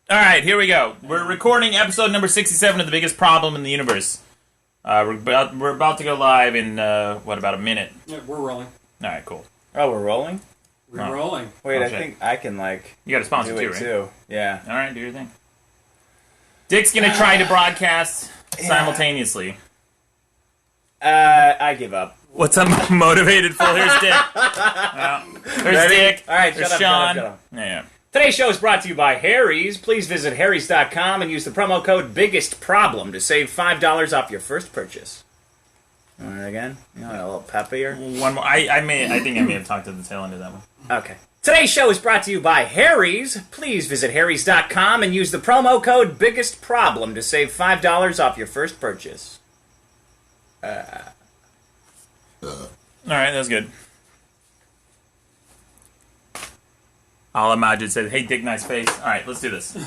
All right, here we go. We're recording episode number 67 of The Biggest Problem in the Universe. We're about to go live in, about a minute? Yeah, we're rolling. All right, cool. Oh, we're rolling? We're rolling. Wait, I shit. think I can, You got a sponsor do too, it right? too. Yeah. All right, do your thing. Dick's going to try to broadcast simultaneously. I give up. What's a motivated fool? Here's Dick. There's Ready? Dick. All right, There's shut Sean. up. Yeah. Today's show is brought to you by Harry's. Please visit harrys.com and use the promo code BIGGESTPROBLEM to save $5 off your first purchase. Want it again? You know, a little peppier? One more. I think I may have talked to the tail end of that one. Okay. Today's show is brought to you by Harry's. Please visit harrys.com and use the promo code BIGGESTPROBLEM to save $5 off your first purchase. All right, that was good. All Majid said, "Hey, Dick, nice face." All right, let's do this.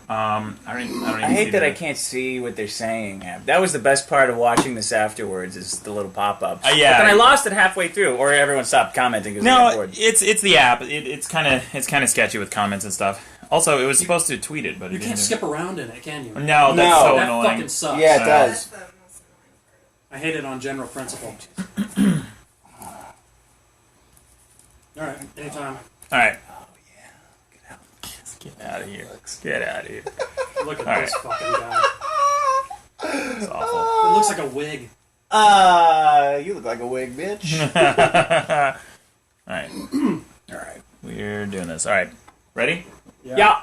I hate that I can't see what they're saying. That was the best part of watching this afterwards, is the little pop-ups. Yeah. But then I lost it halfway through, or everyone stopped commenting because they got bored. it's the app. It's kind of sketchy with comments and stuff. Also, it was supposed to tweet it, but You can't skip around in it, can you? No, that's so That annoying. fucking sucks. Yeah, it does. I hate it on general principle. Alright, anytime. All right, Oh, yeah. get out of here. Get out of here. Look at All this fucking guy. It's awful. It looks like a wig. You look like a wig, bitch. All right, All right. we're doing this. All right, ready? Yeah.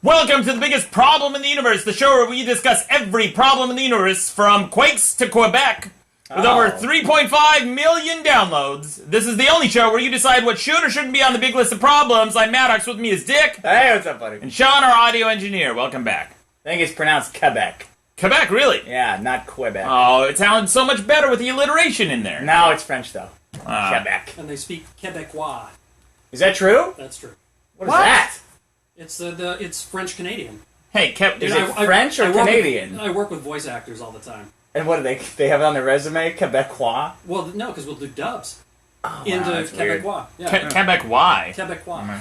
Welcome to The Biggest Problem in the Universe, the show where we discuss every problem in the universe, from quakes to Quebec, with over 3.5 million downloads. This is the only show where you decide what should or shouldn't be on the big list of problems. I'm Maddox, with me is Dick, Hey, what's up, buddy? and Sean, our audio engineer. Welcome back. I think it's pronounced Quebec. Quebec, really? Yeah, not Quebec. Oh, it sounds so much better with the alliteration in there. No, it's French, though. Quebec. And they speak Quebecois. Is that true? That's true. What is that? It's French Canadian. Hey, Is it French or Canadian? I work with voice actors all the time. And what do they have it on their resume? Quebecois? Well, no, because we'll do dubs Oh, into that's weird. Quebecois. Yeah. Quebec, why? Quebecois.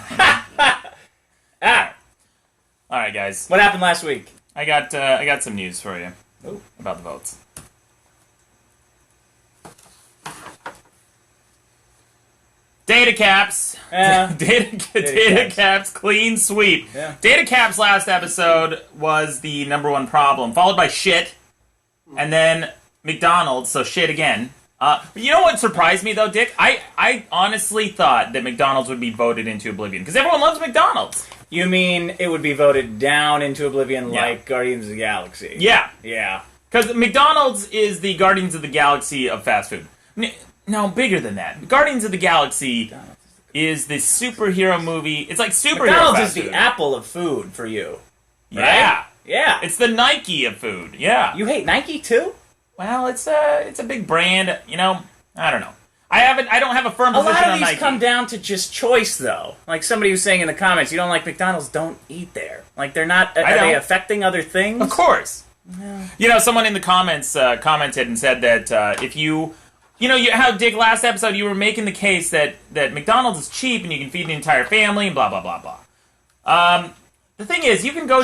All right, guys. What happened last week? I got some news for you Ooh. about the votes. Data caps. Data caps clean sweep. Yeah. Data caps last episode was the number one problem, followed by shit, and then McDonald's, so shit again. You know what surprised me though, Dick? I honestly thought that McDonald's would be voted into oblivion, because everyone loves McDonald's. You mean it would be voted down into oblivion Yeah. like Guardians of the Galaxy? Yeah. Yeah. Because McDonald's is the Guardians of the Galaxy of fast food. No, bigger than that. Guardians of the Galaxy is the superhero movie. It's like superhero McDonald's fast is the food. Apple of food for you. Yeah. Yeah. It's the Nike of food. Yeah. You hate Nike too? Well, it's a big brand. You know, I don't know. I don't have a firm A position lot of on these Nike. come down to just choice, though. Like somebody was saying in the comments, you don't like McDonald's, don't eat there. Like they're not. Are they don't. affecting other things? Of course. You know, someone in the comments commented and said that if you how, Dick, last episode you were making the case that McDonald's is cheap and you can feed the entire family and blah, blah, blah, blah. The thing is, you can go go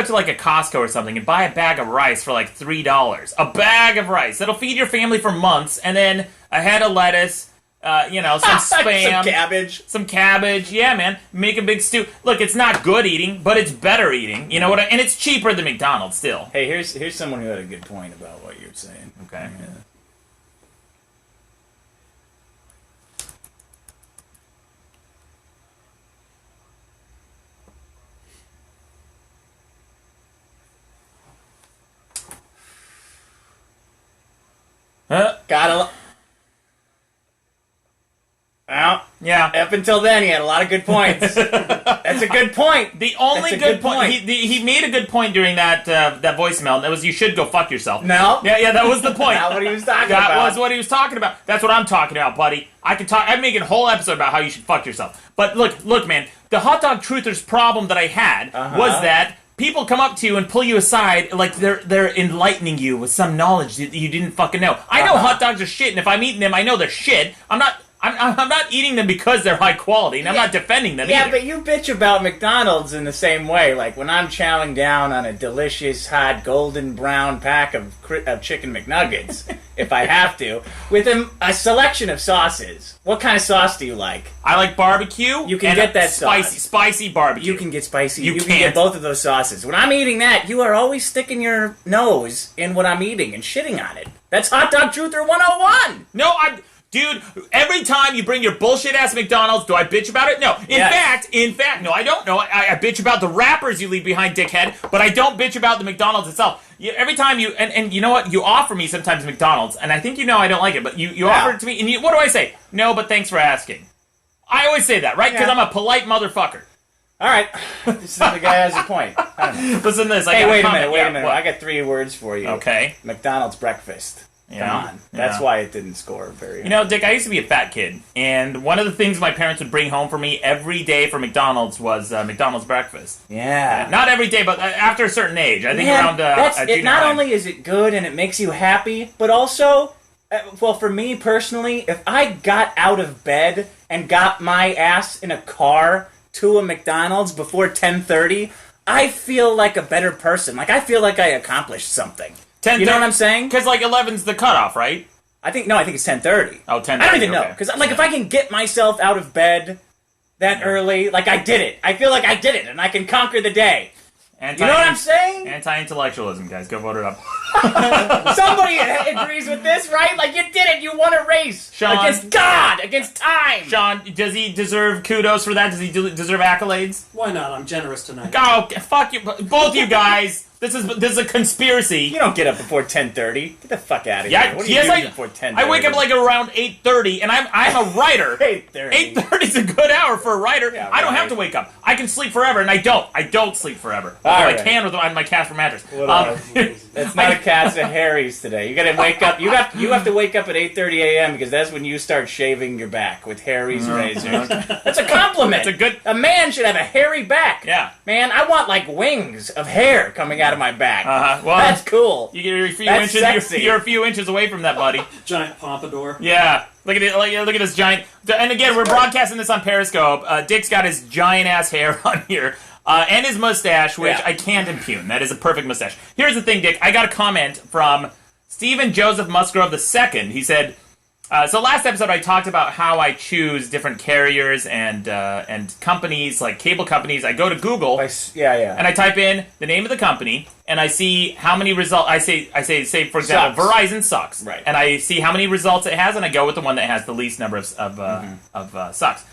to like a Costco or something and buy a bag of rice for like $3. A bag of rice. That'll feed your family for months, and then a head of lettuce, some spam. Some cabbage. Some cabbage. Yeah, man. Make a big stew. Look, it's not good eating, but it's better eating. You know what? And it's cheaper than McDonald's still. Hey, here's someone who had a good point about what you're saying. Okay. Yeah. Huh? Gotta. Well, Yeah. Up until then, he had a lot of good points. That's a good point. The only That's a good point he made a good point during that that voicemail. And that was, you should go fuck yourself. No. Yeah, that was the point. Not what he was talking That about. was what he was talking about. That's what I'm talking about, buddy. I'm making a whole episode about how you should fuck yourself. But look, man. The hot dog truther's problem that I had was that people come up to you and pull you aside like they're enlightening you with some knowledge that you didn't fucking know. I know hot dogs are shit, and if I'm eating them, I know they're shit. I'm not eating them because they're high quality, and I'm not defending them either. But you bitch about McDonald's in the same way. Like, when I'm chowing down on a delicious, hot, golden brown pack of chicken McNuggets, if I have to, with a selection of sauces. What kind of sauce do you like? I like barbecue. You can get that spicy barbecue. You can get spicy. You can can't. get both of those sauces. When I'm eating that, you are always sticking your nose in what I'm eating and shitting on it. That's Hot Dog Truther 101! No, Dude, every time you bring your bullshit ass McDonald's, do I bitch about it? No. In fact, no, I don't know. I bitch about the wrappers you leave behind, dickhead, but I don't bitch about the McDonald's itself. Every time you, and you know what? You offer me sometimes McDonald's, and I think you know I don't like it, but you offer it to me, and what do I say? No, but thanks for asking. I always say that, right? Because I'm a polite motherfucker. All right. This other guy has a point. Listen to this. Hey, wait a minute. I got 3 words for you. Okay. McDonald's breakfast. Yeah. Come on. That's why it didn't score very high. You know, Dick, I used to be a fat kid, and one of the things my parents would bring home for me every day for McDonald's was McDonald's breakfast. Yeah. Not every day, but after a certain age. I think around junior not high. only is it good and it makes you happy, but also, well, for me personally, if I got out of bed and got my ass in a car to a McDonald's before 10:30, I feel like a better person. Like, I feel like I accomplished something. You know what I'm saying? Because, like, 11's the cutoff, right? I think it's 10:30. Oh, 10:30. I don't even know. Because, like, if I can get myself out of bed that early, like, I did it. I feel like I did it, and I can conquer the day. You know what I'm saying? Anti-intellectualism, guys. Go vote it up. Somebody agrees with this, right? Like, you did it. You won a race. Sean, against God. Against time. Sean, does he deserve kudos for that? Does he deserve accolades? Why not? I'm generous tonight. Oh, fuck you. Both you guys. This is a conspiracy. You don't get up before 10:30. Get the fuck out of Yeah, here. What do you do before 10:30? I wake up like around 8:30, and I'm a writer. 8:30. 8:30 is a good hour for a writer. Yeah, I don't right. have to wake up. I can sleep forever, and I don't. I don't sleep forever. All Although right. I can with my Casper mattress. It's not a Cats and Harry's today. You gotta wake up. You have to wake up at 8:30 a.m. because that's when you start shaving your back with Harry's razors. That's a compliment. A man should have a hairy back. Yeah. Man, I want like wings of hair coming out of my back. Well, that's cool. You're a few That's inches. sexy. You're a few inches away from that, buddy. Giant pompadour. Yeah. Look at it. Look at this giant. And again, we're broadcasting this on Periscope. Dick's got his giant ass hair on here. And his mustache, which I can't impugn. That is a perfect mustache. Here's the thing, Dick. I got a comment from Stephen Joseph Musgrove II. He said, so last episode I talked about how I choose different carriers and companies, like cable companies. I go to Google, and I type in the name of the company, and I see how many results. I say for example, Sucks. Verizon sucks, right? And I see how many results it has, and I go with the one that has the least number of sucks.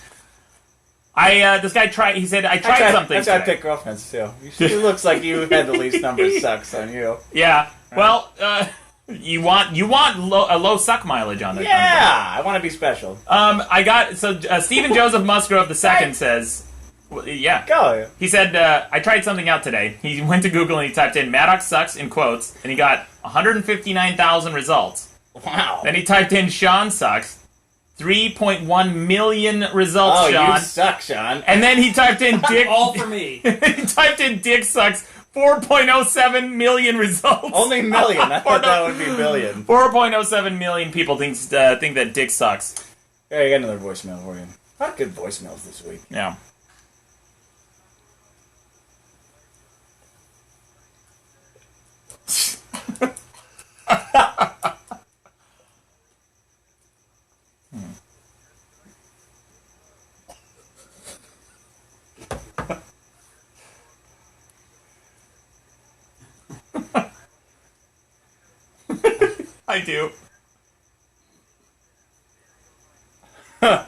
This guy tried. He said I tried something. That's how I pick girlfriends too. It looks like you had the least number of sucks on you. Yeah. Well, you want a low suck mileage on there. Yeah, I want to be special. Stephen Joseph Musgrove II says, yeah. Go. He said, I tried something out today. He went to Google and he typed in Maddox sucks in quotes, and he got 159,000 results. Wow. Then he typed in Sean sucks. 3.1 million results, Sean. You suck, Sean. And then he typed in Dick. All for me. He typed in Dick sucks. 4.07 million results. Only million. I thought that would be billion. 4.07 million people think that Dick sucks. Yeah, I got another voicemail for you. A lot of good voicemails this week. Yeah. I do. Oh,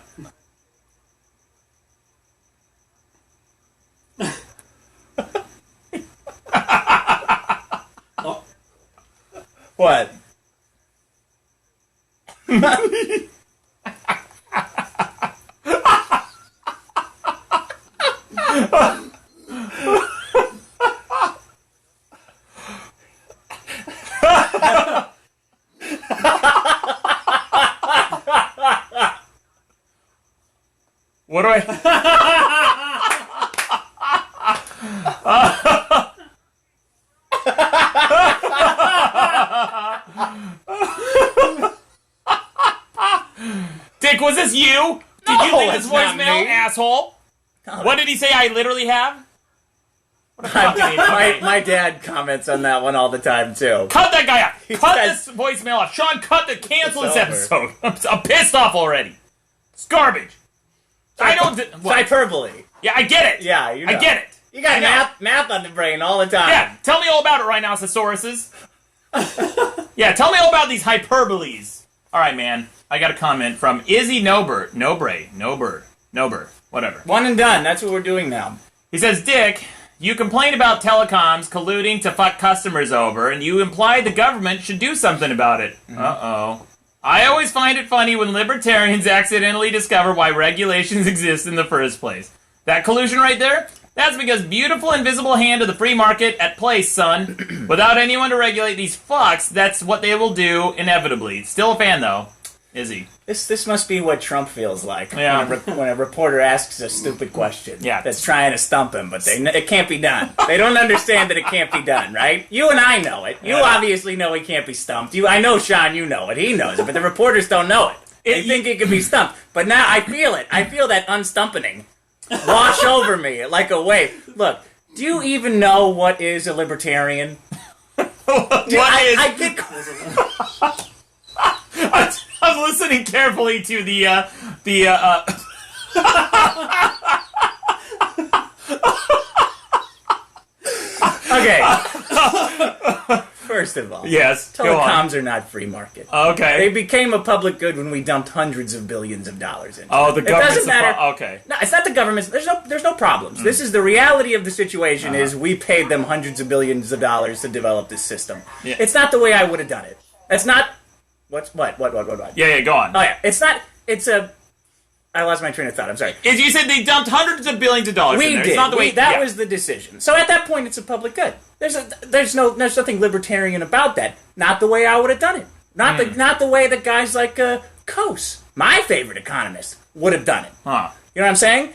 What? Dick, was this you? Did you leave this it's not voicemail, me. asshole? What did he say I literally have? My dad comments on that one all the time, too. Cut that guy out. Cut says- this voicemail off. Sean, cancel It's this over. episode. I'm pissed off already. It's garbage. I don't... It's hyperbole. Yeah, I get it. Yeah, you know. I get it. You got math on the brain all the time. Yeah, tell me all about it right now, thesauruses. Yeah, tell me all about these hyperboles. All right, man. I got a comment from Izzy Nober, whatever. One and done. That's what we're doing now. He says, Dick, you complain about telecoms colluding to fuck customers over, and you implied the government should do something about it. Uh-oh. I always find it funny when libertarians accidentally discover why regulations exist in the first place. That collusion right there? That's because beautiful invisible hand of the free market at play, son. Without anyone to regulate these fucks, that's what they will do inevitably. Still a fan, though. Izzy. This must be what Trump feels like Yeah. when a reporter asks a stupid question Yeah. that's trying to stump him, but it can't be done. They don't understand that it can't be done, right? You and I know it. You obviously know he can't be stumped. I know, Sean, you know it. He knows it, but the reporters don't know it. They think he can be stumped. But now I feel it. I feel that unstumping wash over me like a wave. Look, do you even know what is a libertarian? I get... I was listening carefully to the Okay. First of all, yes, go on. telecoms are not free market. Okay. They became a public good when we dumped hundreds of billions of dollars into Oh, it. the It government's doesn't matter. okay. No, it's not the government's. There's no problems. This is the reality of the situation. Is we paid them hundreds of billions of dollars to develop this system. Yeah. It's not the way I would have done it. It's not. What? Yeah, go on. Oh yeah, it's not. It's a. I lost my train of thought. I'm sorry. As you said, they dumped hundreds of billions of dollars in We there. did. It's not the way, That was the decision. So at that point, it's a public good. There's nothing libertarian about that. Not the way I would have done it. Not the way that guys like Coase, my favorite economist, would have done it. Huh. You know what I'm saying?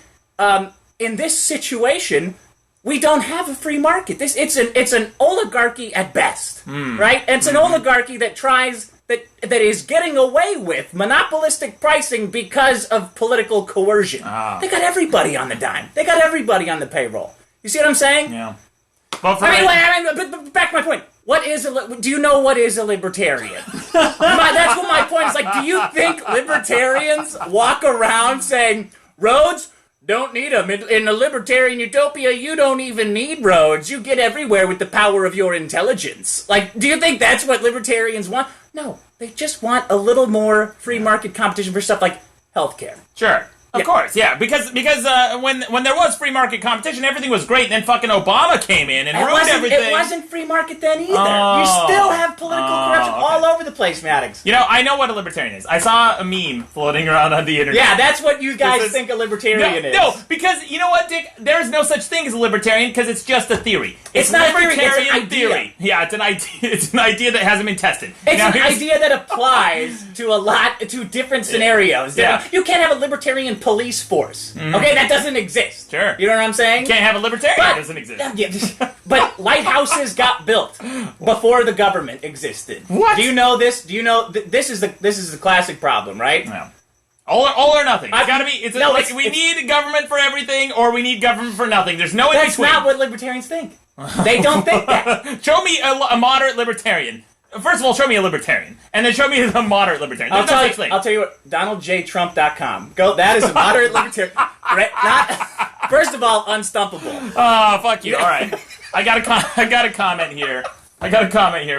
In this situation, we don't have a free market. It's an oligarchy at best, right? And it's an oligarchy that tries. That is getting away with monopolistic pricing because of political coercion. They got everybody on the dime. They got everybody on the payroll. You see what I'm saying? Yeah. Well, But back to my point. Do you know what is a libertarian? That's what my point is. Like, do you think libertarians walk around saying, roads? Don't need them. In a libertarian utopia, you don't even need roads. You get everywhere with the power of your intelligence. Like, do you think that's what libertarians want? No, they just want a little more free market competition for stuff like healthcare. Sure. Of course, yeah, because when there was free market competition, everything was great, and then fucking Obama came in and ruined everything. It wasn't free market then either. You still have political corruption all over the place, Maddox. You know, I know what a libertarian is. I saw a meme floating around on the internet. Yeah, that's what you guys think a libertarian is. No, because you know what, Dick? There's no such thing as a libertarian because it's just a theory. It's not a theory, it's an idea. theory. Yeah, it's an idea. It's an idea that hasn't been tested. It's an idea that applies to different scenarios. Yeah. You can't have a libertarian police force. Okay, that doesn't exist. Sure. You know what I'm saying? Can't have a libertarian. It doesn't exist. Yeah, but lighthouses got built before the government existed. What? Do you know this? Do you know this is the classic problem, right? No. All or nothing. It's gotta be. We need government for everything, or we need government for nothing. There's no in That's between. not what libertarians think. They don't think that. Show me a moderate libertarian. First of all, show me a libertarian, and then show me a moderate libertarian. There's no such thing. I'll tell you what. DonaldJTrump.com. Go. That is a moderate libertarian. Right? Not. First of all, unstumpable. Oh, fuck you. All right. I got a comment here.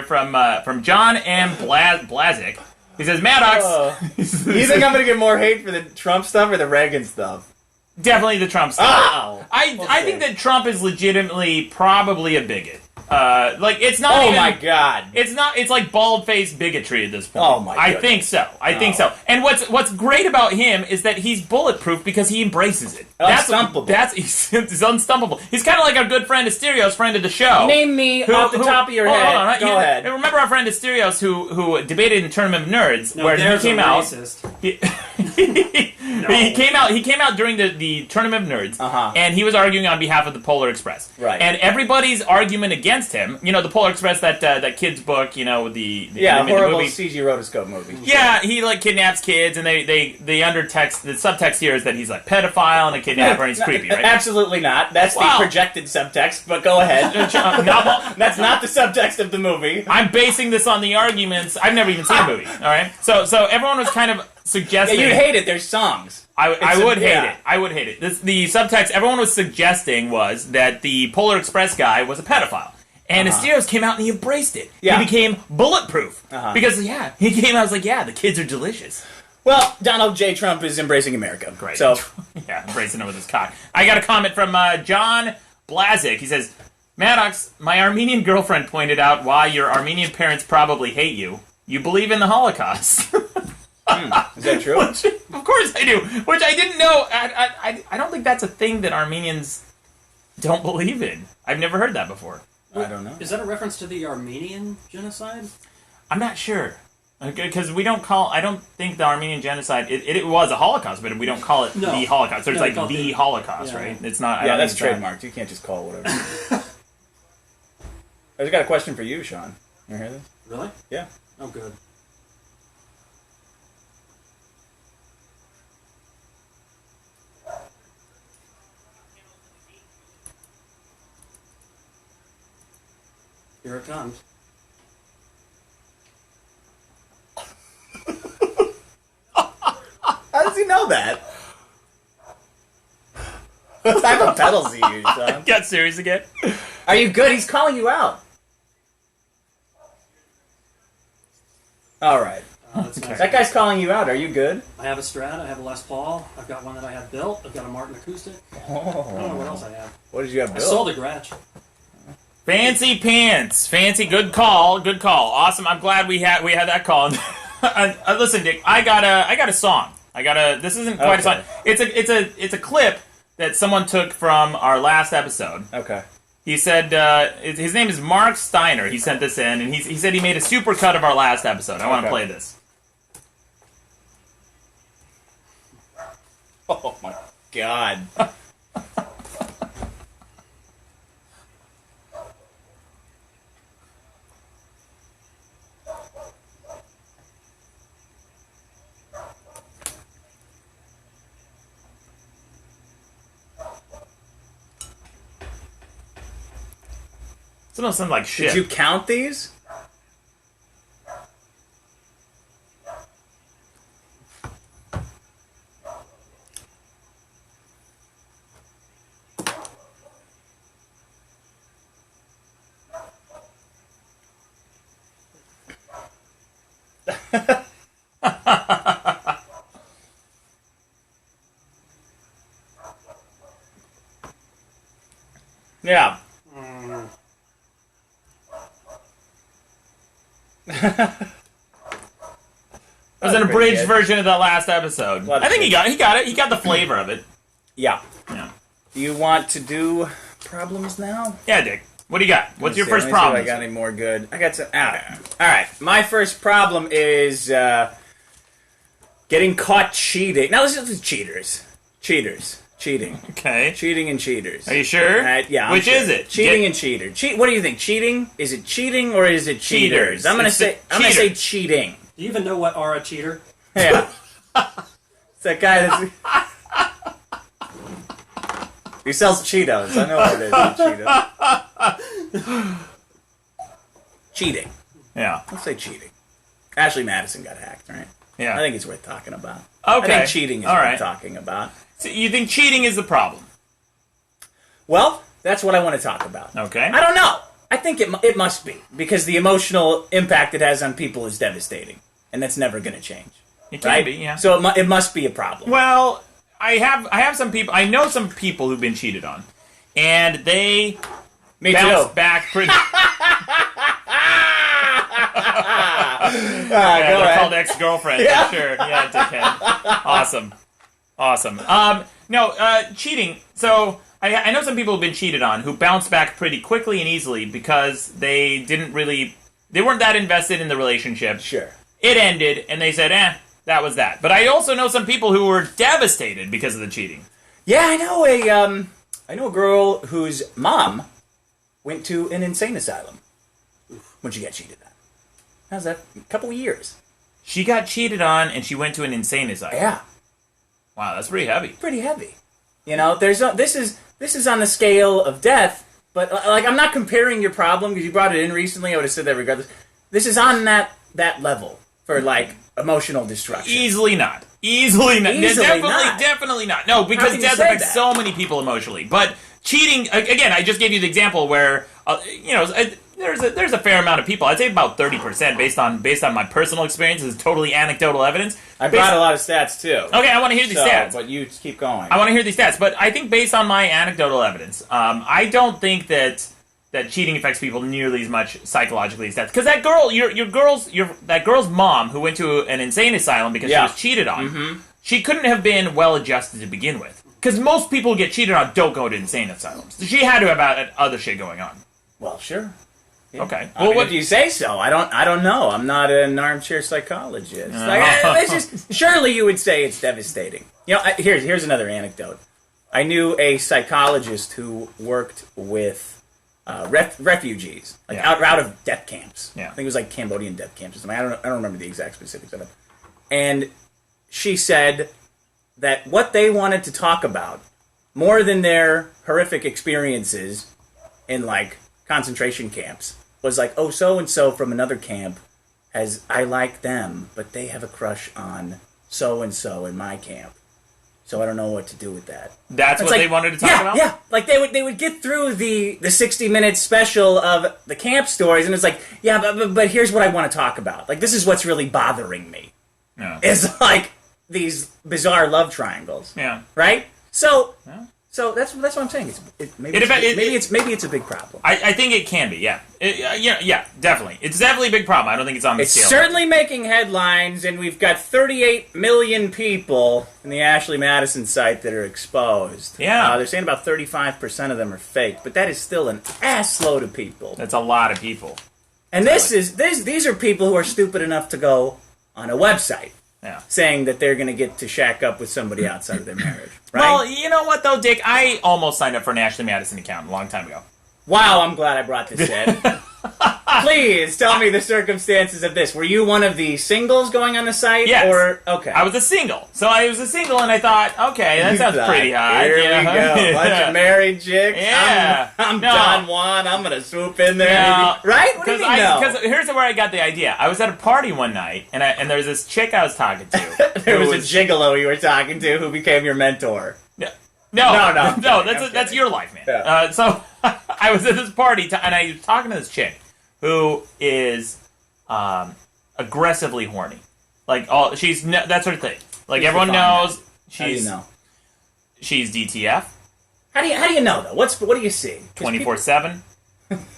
From John M. Blazik. He says, Maddox. You think I'm gonna get more hate for the Trump stuff or the Reagan stuff? Definitely the Trump stuff. Oh, I think that Trump is legitimately probably a bigot. It's not. Oh even, my God! It's not. It's like bald-faced bigotry at this point. Oh my I goodness. think so. I think so. And what's great about him is that he's bulletproof because he embraces it. Unstumpable. He's unstumpable. He's kind of like our good friend Asterios, friend of the show. Name me off the top of your head. Hold on, Go ahead. Remember our friend Asterios who debated in Tournament of Nerds No, where he there's came a out. racist. He came out during the Tournament of Nerds, and he was arguing on behalf of the Polar Express. Right. And everybody's argument against him, the Polar Express, that kids book, the horrible movie. CG rotoscope movie. Yeah, he kidnaps kids, and the subtext here is that he's pedophile and a kidnapper, and he's creepy, right? Absolutely not. That's the projected subtext. But go ahead. That's not the subtext of the movie. I'm basing this on the arguments. I've never even seen the movie. All right, so everyone was kind of suggesting. Yeah, you'd hate it. There's songs. I would hate it. I would hate it. The subtext everyone was suggesting was that the Polar Express guy was a pedophile. And Asterios came out and he embraced it. Yeah. He became bulletproof. Because, he came out and was like, the kids are delicious. Well, Donald J. Trump is embracing America. Great. So. Embracing it with his cock. I got a comment from John Blazik. He says, Maddox, my Armenian girlfriend pointed out why your Armenian parents probably hate you. You believe in the Holocaust. Is that true? Which, of course I do. Which I didn't know. I don't think that's a thing that Armenians don't believe in. I've never heard that before. I don't know. Is that a reference to the Armenian genocide? I'm not sure. Because I don't think the Armenian genocide, it was a Holocaust, but we don't call it the Holocaust. There's the Holocaust, right? It's not. Yeah, that's trademarked. You can't just call it whatever. I just got a question for you, Sean. You hear this? Really? Yeah. Oh, good. Here it comes. How does he know that? What type of pedals he use, Sean? Got serious again? Are you good? He's calling you out. All right. That's nice. That guy's calling you out. Are you good? I have a Strat, I have a Les Paul, I've got one that I have built, I've got a Martin Acoustic. I don't know what else I have. What did you have I built? sold a Gretsch. Fancy pants. Fancy. Good call. Good call. Awesome. I'm glad we had that call. Listen, Dick, I got a song. This isn't quite a song. It's a clip that someone took from our last episode. Okay. He said his name is Mark Steiner. He sent this in, and he said he made a super cut of our last episode. I want to play this. Oh my God. Some of them sound like shit. Did you count these? Yeah. It was an abridged version of that last episode. I think he got it. He got the flavor of it. Yeah. Yeah. Do you want to do problems now? Yeah, Dick. What do you got? What's your first problem? Let me see if I got any more good. I got some. All right. My first problem is getting caught cheating. Now, this is cheaters. Cheating. Okay. Cheating and cheaters. Are you sure? Yeah. Which is it? Cheating and cheater. What do you think? Cheating? Is it cheating or is it cheaters? I'm gonna say cheating. Do you even know what are a cheater? Yeah. It's that guy that's... He sells Cheetos. I know what it is. Cheetos. Cheating. Yeah. Let's say cheating. Ashley Madison got hacked, right? Yeah. I think it's worth talking about. Okay. I think cheating is worth talking about. So you think cheating is the problem? Well, that's what I want to talk about. Okay. I don't know. I think it must be. Because the emotional impact it has on people is devastating. And that's never going to change. It can be, yeah. So it must be a problem. Well, I have some people. I know some people who've been cheated on, and they bounce back pretty. They're called ex-girlfriend. Yeah. Sure. Yeah, dickhead. Awesome. Cheating. So I know some people who've been cheated on who bounce back pretty quickly and easily because they weren't that invested in the relationship. Sure. It ended, and they said, that was that. But I also know some people who were devastated because of the cheating. Yeah, I know a girl whose mom went to an insane asylum when she got cheated on. How's that? A couple of years. She got cheated on, and she went to an insane asylum. Yeah. Wow, that's pretty heavy. Pretty heavy. You know, this is on the scale of death, but like I'm not comparing your problem because you brought it in recently. I would have said that regardless. This is on that level for like emotional destruction. Easily not. Definitely not. No, because death affects so many people emotionally. But cheating, again, I just gave you the example where there's a fair amount of people. I'd say about 30% based on my personal experience. This is totally anecdotal evidence. I brought a lot of stats too. Okay, I want to hear these stats. But you keep going. I want to hear these stats. But I think based on my anecdotal evidence, I don't think that cheating affects people nearly as much psychologically as that. Because that girl, that girl's mom who went to an insane asylum because she was cheated on, she couldn't have been well adjusted to begin with. Because most people who get cheated on don't go to insane asylums. She had to have had other shit going on. Well, sure. Yeah. Okay. Well, what do you say so? I don't know. I'm not an armchair psychologist. Surely you would say it's devastating. You know, here's another anecdote. I knew a psychologist who worked with refugees, out of death camps. Yeah. I think it was like Cambodian death camps or something. I don't remember the exact specifics of it. And she said that what they wanted to talk about, more than their horrific experiences in like concentration camps, was like, oh, so-and-so from another camp I like them, but they have a crush on so-and-so in my camp. So I don't know what to do with that. That's what they wanted to talk about? Yeah, like they would get through the 60-minute special of the camp stories, and it's like, but here's what I want to talk about. Like, this is what's really bothering me. Yeah. It's like these bizarre love triangles. Yeah. Right? So that's what I'm saying. Maybe it's a big problem. I think it can be, yeah. Definitely. It's definitely a big problem. I don't think it's on the scale. It's certainly making headlines, and we've got 38 million people in the Ashley Madison site that are exposed. Yeah. They're saying about 35% of them are fake, but that is still an assload of people. That's a lot of people. And these are people who are stupid enough to go on a website. Yeah. Saying that they're going to get to shack up with somebody outside of their marriage. Right? Well, you know what, though, Dick? I almost signed up for an Ashley Madison account a long time ago. Wow, I'm glad I brought this in. Please tell me the circumstances of this. Were you one of the singles going on the site? Yes. Okay. I was a single. So I was a single, and I thought, okay, that sounds pretty hot. Here we go. Bunch of married chicks. Yeah. I'm Don Juan. I'm going to swoop in there. No. Right? What do you mean, no? Because here's where I got the idea. I was at a party one night, and there was this chick I was talking to. There was a gigolo you were talking to who became your mentor. No, No, that's your life, man. Yeah. So I was at this party, and I was talking to this chick who is aggressively horny. Like, that sort of thing. Like, everyone knows she's... How do you know? She's DTF. How do you know, though? What do you see? 24/7.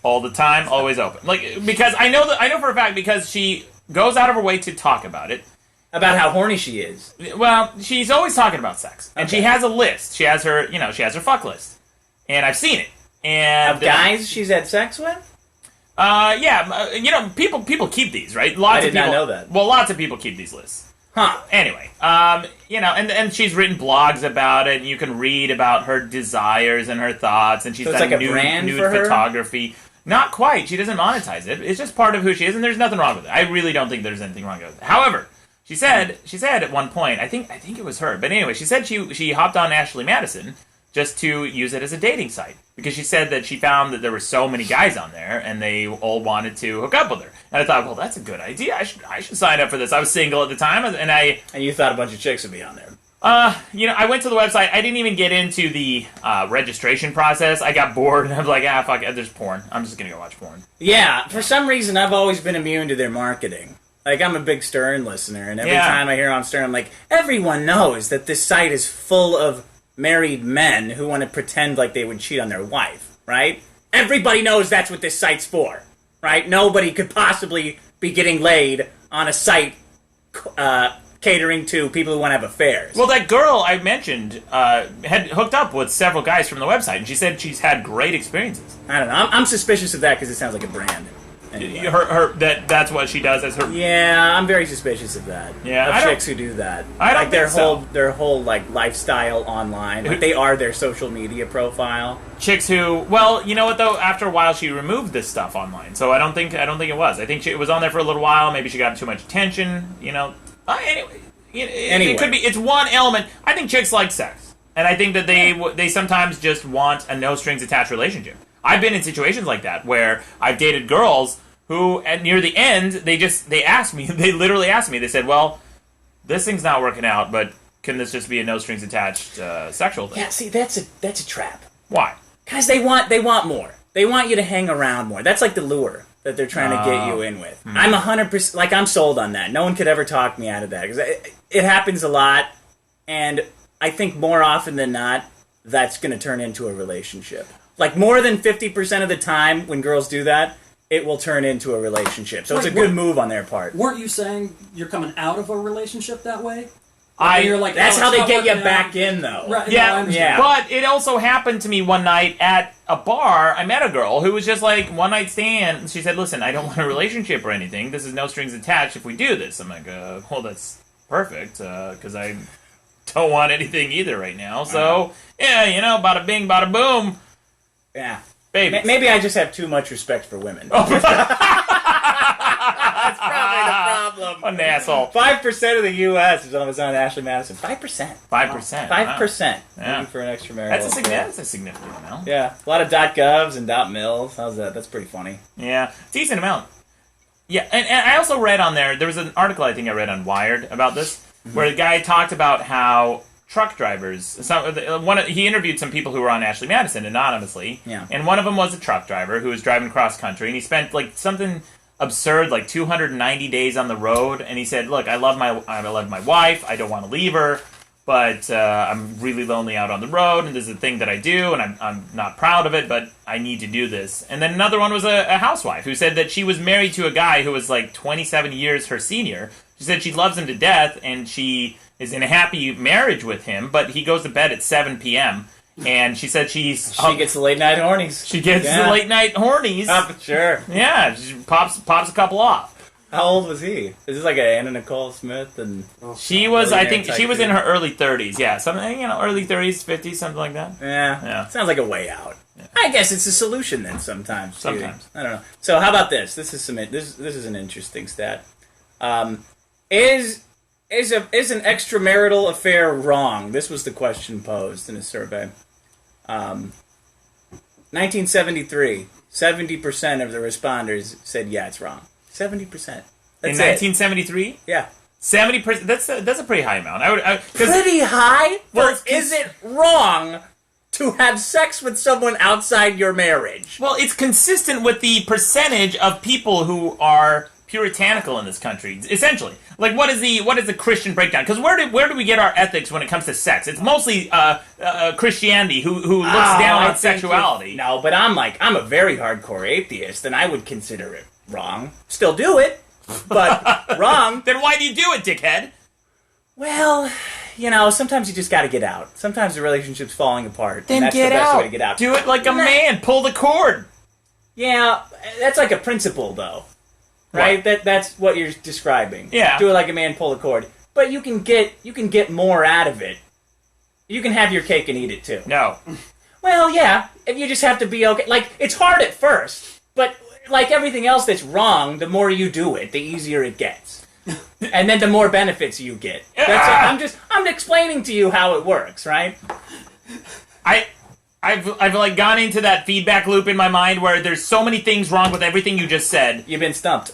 All the time, always open. Like, because I know for a fact, because she goes out of her way to talk about it. About how horny she is. Well, she's always talking about sex. And she has a list. She has her fuck list. And I've seen it. And of guys she's had sex with? People keep these, right? I did not know that. Well, lots of people keep these lists. Huh. Anyway, and she's written blogs about it, and you can read about her desires and her thoughts, and she's so done like nude photography. Not quite. She doesn't monetize it. It's just part of who she is, and there's nothing wrong with it. I really don't think there's anything wrong with it. However, she said at one point, I think it was her, but anyway, she said she hopped on Ashley Madison just to use it as a dating site. Because she said that she found that there were so many guys on there, and they all wanted to hook up with her. And I thought, well, that's a good idea. I should sign up for this. I was single at the time, and you thought a bunch of chicks would be on there. I went to the website. I didn't even get into the registration process. I got bored, and I was like, fuck it, there's porn. I'm just gonna go watch porn. Yeah, for some reason, I've always been immune to their marketing. Like, I'm a big Stern listener, and every time I hear on Stern, I'm like, everyone knows that this site is full of married men who want to pretend like they would cheat on their wife, right? Everybody knows that's what this site's for, right? Nobody could possibly be getting laid on a site catering to people who want to have affairs. Well, that girl I mentioned had hooked up with several guys from the website, and she said she's had great experiences. I don't know. I'm suspicious of that because it sounds like a brand. Anyway. That's what she does as her. Yeah, I'm very suspicious of that. Yeah, of I don't- chicks who do that. I don't like their think so. their whole like lifestyle online. Like they are their social media profile. Chicks who, well, you know what though? After a while, she removed this stuff online, so I don't think it was. I think it was on there for a little while. Maybe she got too much attention. Anyway, it could be. It's one element. I think chicks like sex, and I think that they sometimes just want a no strings attached relationship. I've been in situations like that where I've dated girls who, near the end, they asked me. They literally asked me. They said, "Well, this thing's not working out, but can this just be a no strings attached sexual thing?" Yeah, see, that's a trap. Why? Guys, they want more. They want you to hang around more. That's like the lure that they're trying to get you in with. I'm 100%, like, I'm sold on that. No one could ever talk me out of that. Because it happens a lot, and I think more often than not, that's going to turn into a relationship. Like, more than 50% of the time when girls do that, it will turn into a relationship. So it's a good move on their part. Weren't you saying you're coming out of a relationship that way? You're like, that's how they get you working back out. in, though. Right, Yeah, Yeah. But it also happened to me one night at a bar. I met a girl who was just like one night stand. She said, "Listen, I don't want a relationship or anything. This is no strings attached if we do this." I'm like, well, that's perfect, because I don't want anything either right now. So, yeah, bada bing, bada boom. Yeah. Baby. Maybe I just have too much respect for women. That's probably the problem. What an asshole. 5% of the U.S. is on Ashley Madison. 5%. 5%. 5%. Yeah. Looking for an extramarital. That's a significant amount. Yeah. A lot of .govs and .mils. How's that? That's pretty funny. Yeah. Decent amount. Yeah, and I also read on there was an article I think I read on Wired about this, where the guy talked about how truck drivers, he interviewed some people who were on Ashley Madison anonymously, and one of them was a truck driver who was driving cross country, and he spent like something absurd, like 290 days on the road, and he said, "Look, I love my wife, I don't want to leave her, but I'm really lonely out on the road, and this is a thing that I do, and I'm not proud of it, but I need to do this." And then another one was a housewife who said that she was married to a guy who was like 27 years her senior. She said she loves him to death, and she is in a happy marriage with him, but he goes to bed at 7 p.m., and she said she gets the late night hornies. She gets the late night hornies. Sure. Yeah, she pops a couple off. How old was he? Is this like a Anna Nicole Smith? And she was, I think, she was in her early 30s. Yeah, something, early 30s, 50s, something like that. Yeah. Sounds like a way out. Yeah. I guess it's a solution then. Sometimes. Sometimes. I don't know. So how about this? This is an interesting stat. Is an extramarital affair wrong? This was the question posed in a survey. 1973, 70% of the responders said, yeah, it's wrong. 70%. In 1973? Yeah. 70%. That's a pretty high amount. Pretty high? Well, is it wrong to have sex with someone outside your marriage? Well, it's consistent with the percentage of people who are puritanical in this country, essentially. Like, what is the Christian breakdown? Because where do we get our ethics when it comes to sex? It's mostly Christianity who looks down on sexuality. No, but I'm a very hardcore atheist, and I would consider it wrong. Still do it, but wrong. Then why do you do it, dickhead? Well, sometimes you just got to get out. Sometimes the relationship's falling apart. Then and that's get the best out. way to get out. Do it like a man. Pull the cord. Yeah, that's like a principle, though. Right? What? That's what you're describing. Yeah. Do it like a man, pull a cord. But you can get more out of it. You can have your cake and eat it too. No. Well, yeah. If you just have to be okay. Like, it's hard at first, but like everything else that's wrong, the more you do it, the easier it gets. And then the more benefits you get. I'm explaining to you how it works, right? I've like gone into that feedback loop in my mind where there's so many things wrong with everything you just said. You've been stumped.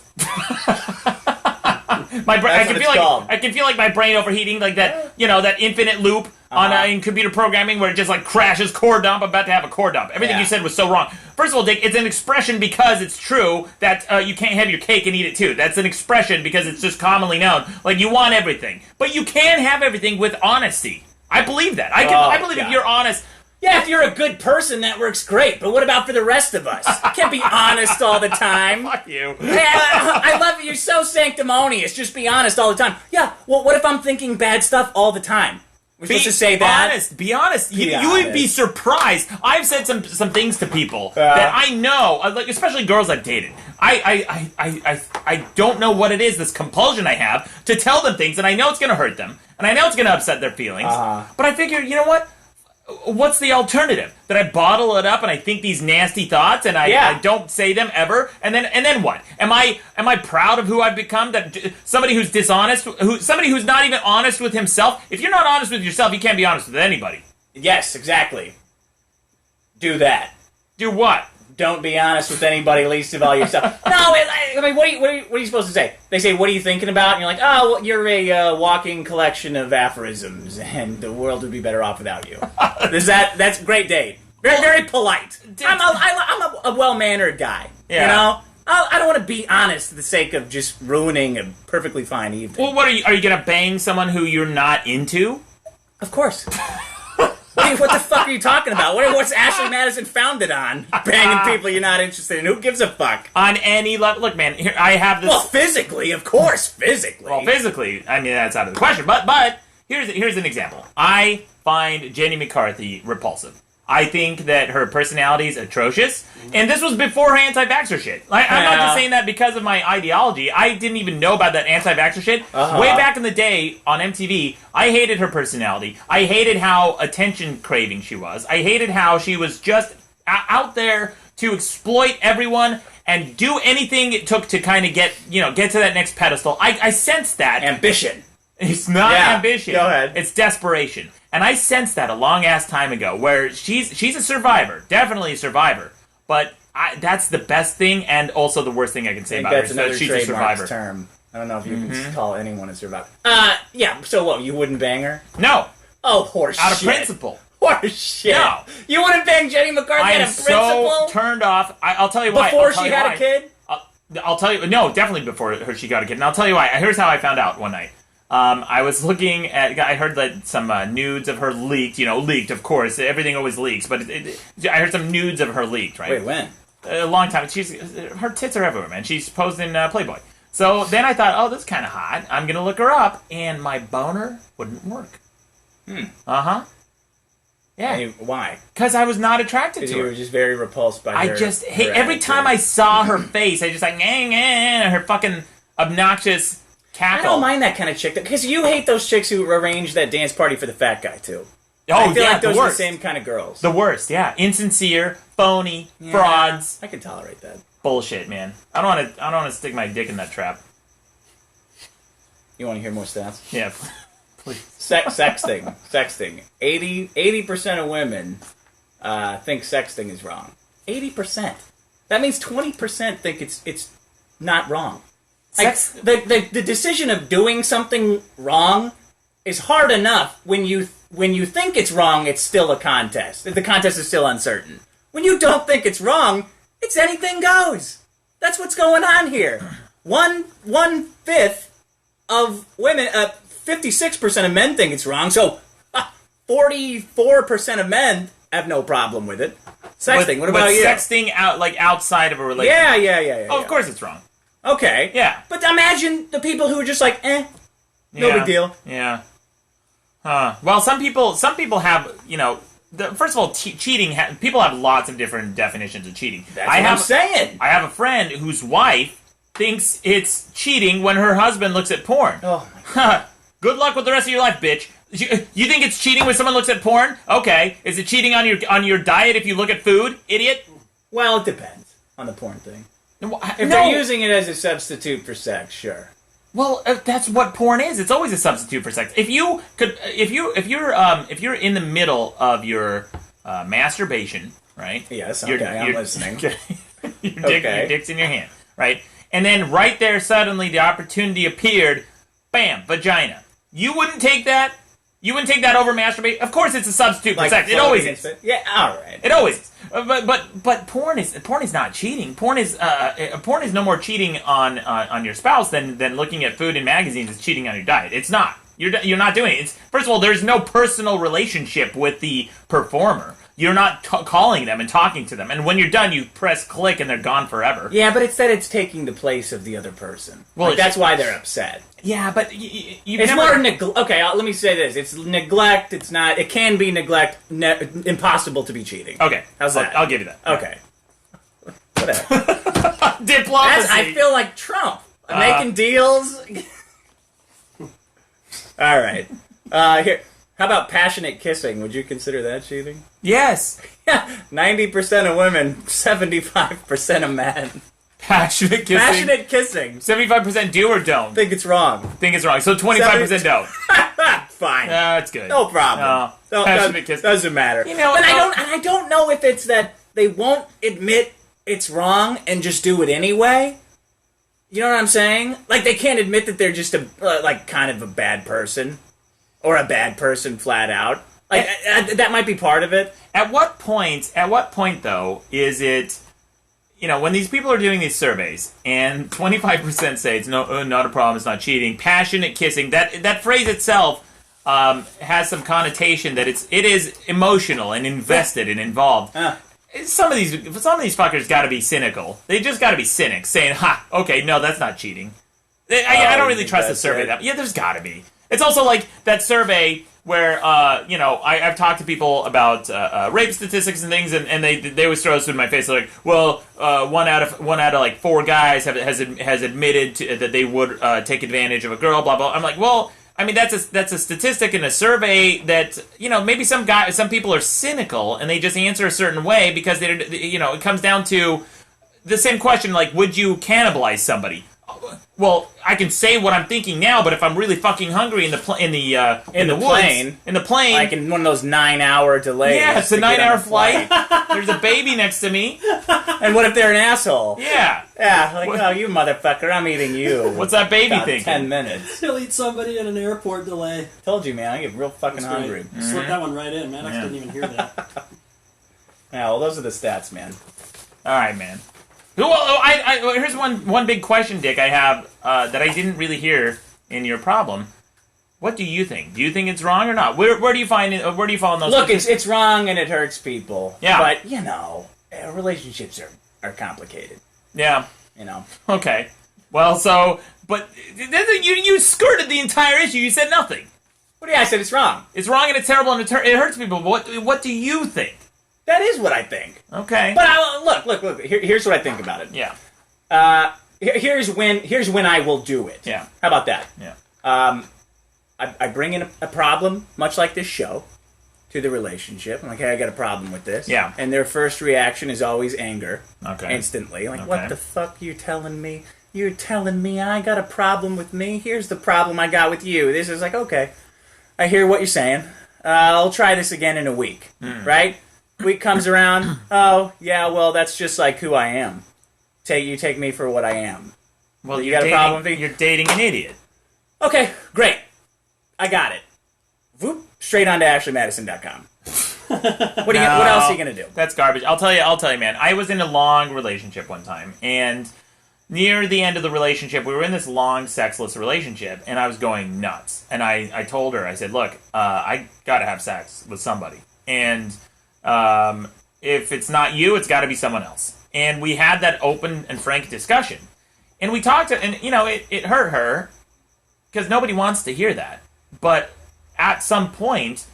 I can feel like my brain overheating, like that, that infinite loop in computer programming where it just like crashes core dump. I'm about to have a core dump. Everything you said was so wrong. First of all, Dick, it's an expression because it's true that you can't have your cake and eat it too. That's an expression because it's just commonly known. Like, you want everything, but you can have everything with honesty. I believe that. I believe if you're honest. Yeah, if you're a good person, that works great. But what about for the rest of us? You can't be honest all the time. Fuck you. Hey, I love you. You're so sanctimonious. Just be honest all the time. Yeah, well, what if I'm thinking bad stuff all the time? We're supposed to say that? Be honest. You would be surprised. I've said some things to people that I know, like especially girls I've dated. I don't know what it is, this compulsion I have to tell them things, and I know it's going to hurt them, and I know it's going to upset their feelings. But I figure, you know what? What's the alternative? That I bottle it up and I think these nasty thoughts and I don't say them ever, and then what? Am I proud of who I've become? That somebody who's dishonest, somebody who's not even honest with himself. If you're not honest with yourself, you can't be honest with anybody. Yes, exactly. Do that. Do what? Don't be honest with anybody, least of all yourself. No, I mean, what are you supposed to say? They say, what are you thinking about? And you're like, oh, well, you're a walking collection of aphorisms, and the world would be better off without you. That's a great date. Very, very polite. I'm a well-mannered guy, you know? I don't want to be honest for the sake of just ruining a perfectly fine evening. Well, what are you going to bang someone who you're not into? Of course. What the fuck are you talking about? What's Ashley Madison founded on? Banging people you're not interested in. Who gives a fuck? On any level. Look, man, here, I have this... Well, physically, of course, physically. Well, physically, I mean, that's out of the question. But here's an example. I find Jenny McCarthy repulsive. I think that her personality is atrocious, and this was before her anti-vaxxer shit. I'm not just saying that because of my ideology. I didn't even know about that anti-vaxxer shit. Way back in the day on MTV, I hated her personality. I hated how attention-craving she was. I hated how she was just out there to exploit everyone and do anything it took to kind of get to that next pedestal. I sensed that. Ambition. It's not ambition. Go ahead. It's desperation. And I sensed that a long-ass time ago, where she's a survivor. Definitely a survivor. But that's the best thing and also the worst thing I can say about her. That's another she's a survivor. Term. I don't know if you can call anyone a survivor. Yeah, so what, you wouldn't bang her? No. Oh, horse Out of shit. principle. Horse shit. No. You wouldn't bang Jenny McCarthy out of principle? So turned off. I'll tell you why. Before she had a kid? I'll tell you. No, definitely before she got a kid. And I'll tell you why. Here's how I found out one night. I was looking at... I heard that some nudes of her leaked. Leaked, of course. Everything always leaks. But I heard some nudes of her leaked, right? Wait, when? A long time. Her tits are everywhere, man. She's posed in Playboy. So then I thought, oh, this is kind of hot. I'm going to look her up. And my boner wouldn't work. Uh-huh. Yeah. I mean, why? Because I was not attracted to her. You were just very repulsed by her. Every time I saw her face, I just like, her fucking obnoxious cackle. I don't mind that kind of chick, because you hate those chicks who arrange that dance party for the fat guy, too. Oh, I feel yeah, like those the are the worst. same kind of girls. The worst, yeah. Insincere, phony, frauds. I can tolerate that. Bullshit, man. I don't want to stick my dick in that trap. You want to hear more stats? Yeah, please. Sexting. 80% of women think sexting is wrong. 80%. That means 20% think it's not wrong. The decision of doing something wrong is hard enough. When you think it's wrong, it's still a contest. The contest is still uncertain. When you don't think it's wrong, it's anything goes. That's what's going on here. One fifth of women, 56% of men think it's wrong. So 44% of men have no problem with it. Sexting. What about you? Sexting outside of a relationship. Yeah. Oh, of course it's wrong. Okay. Yeah. But imagine the people who are just like, no big deal. Yeah. Well, some people have, first of all, cheating, people have lots of different definitions of cheating. That's what I'm saying. I have a friend whose wife thinks it's cheating when her husband looks at porn. Oh, my God. Good luck with the rest of your life, bitch. You think it's cheating when someone looks at porn? Okay. Is it cheating on your diet if you look at food, idiot? Well, it depends on the porn thing. If No. they're using it as a substitute for sex, sure. Well, that's what porn is. It's always a substitute for sex. If you're in the middle of your masturbation, right? Yes. Okay, I'm listening. Your dick's in your hand, right? And then right there, suddenly the opportunity appeared. Bam, vagina. You wouldn't take that. You wouldn't take that over masturbation. Of course, it's a substitute for sex. It always is. Yeah, all right. It always is. But porn is not cheating. Porn is no more cheating on your spouse than looking at food in magazines is cheating on your diet. It's not. You're not doing it. First of all, there's no personal relationship with the performer. You're not calling them and talking to them. And when you're done, you press click and they're gone forever. Yeah, but it's that it's taking the place of the other person. Well, like, that's why they're upset. Yeah, but it's more neglect. Okay, let me say this: it's neglect. It's not. It can be neglect. Impossible to be cheating. Okay, how's that? I'll give you that. Okay. Whatever. Diplomacy. I feel like Trump making deals. All right. Here. How about passionate kissing? Would you consider that cheating? Yes. 90% of women, 75% of men. Passionate kissing. Passionate kissing. 75% do or don't. Think it's wrong. Think it's wrong. So 25% don't. Fine. That's good. No problem. Passionate kissing Doesn't matter. You know, and I don't know if it's that they won't admit it's wrong and just do it anyway. You know what I'm saying? Like, they can't admit that they're just kind of a bad person. Or a bad person flat out. Like, that might be part of it. At what point, though, is it, when these people are doing these surveys, and 25% say it's not a problem, it's not cheating, passionate kissing, that phrase itself has some connotation that it is emotional and invested and involved. Some of these fuckers got to be cynical. They just got to be cynics, saying, "Ha, okay, no, that's not cheating." I don't really trust the survey. Yeah, there's got to be. It's also like that survey where, I've talked to people about rape statistics and things, and they always throw this in my face. They're like, well, one out of like 4 guys has admitted that they would take advantage of a girl. Blah blah. I'm like, well, I mean that's a statistic in a survey that maybe some people are cynical and they just answer a certain way because it comes down to the same question, like, would you cannibalize somebody? Well, I can say what I'm thinking now, but if I'm really fucking hungry in the plane, like in one of those 9-hour delays. Yeah, it's a 9-hour flight. There's a baby next to me. And what if they're an asshole? Yeah. Yeah, like, oh, you motherfucker, I'm eating you. What's that baby thinking? 10 minutes. He'll eat somebody in an airport delay. Told you, man, I get real fucking hungry. Mm-hmm. Slipped that one right in, man. I didn't even hear that. Yeah, well, those are the stats, man. All right, man. Well, here's one big question, Dick, I have that I didn't really hear in your problem. What do you think? Do you think it's wrong or not? Where do you find it? Where do you fall in those? Look, it's wrong and it hurts people. Yeah, but relationships are complicated. Yeah, Okay. Well, but you skirted the entire issue. You said nothing. What do you? I said it's wrong. It's wrong and it's terrible and it hurts people. But what do you think? That is what I think. Okay. But look. Here's what I think about it. Yeah. Here's when I will do it. Yeah. How about that? Yeah. I bring in a problem, much like this show, to the relationship. I'm like, hey, I got a problem with this. Yeah. And their first reaction is always anger. Okay. Instantly. Like, what the fuck you telling me? You're telling me I got a problem with me? Here's the problem I got with you. This is like, okay, I hear what you're saying. I'll try this again in a week. Right? Week comes around. Oh, yeah, well, that's just like who I am. You take me for what I am. Well, you got a problem with me? You're dating an idiot. Okay, great. I got it. Whoop, straight on to AshleyMadison.com. What else are you gonna do? That's garbage. I'll tell you, man. I was in a long relationship one time, and near the end of the relationship, we were in this long, sexless relationship, and I was going nuts. And I told her, I said, look, I gotta have sex with somebody. And if it's not you, it's gotta be someone else. And we had that open and frank discussion. And we talked, and, it hurt her, because nobody wants to hear that. But at some point,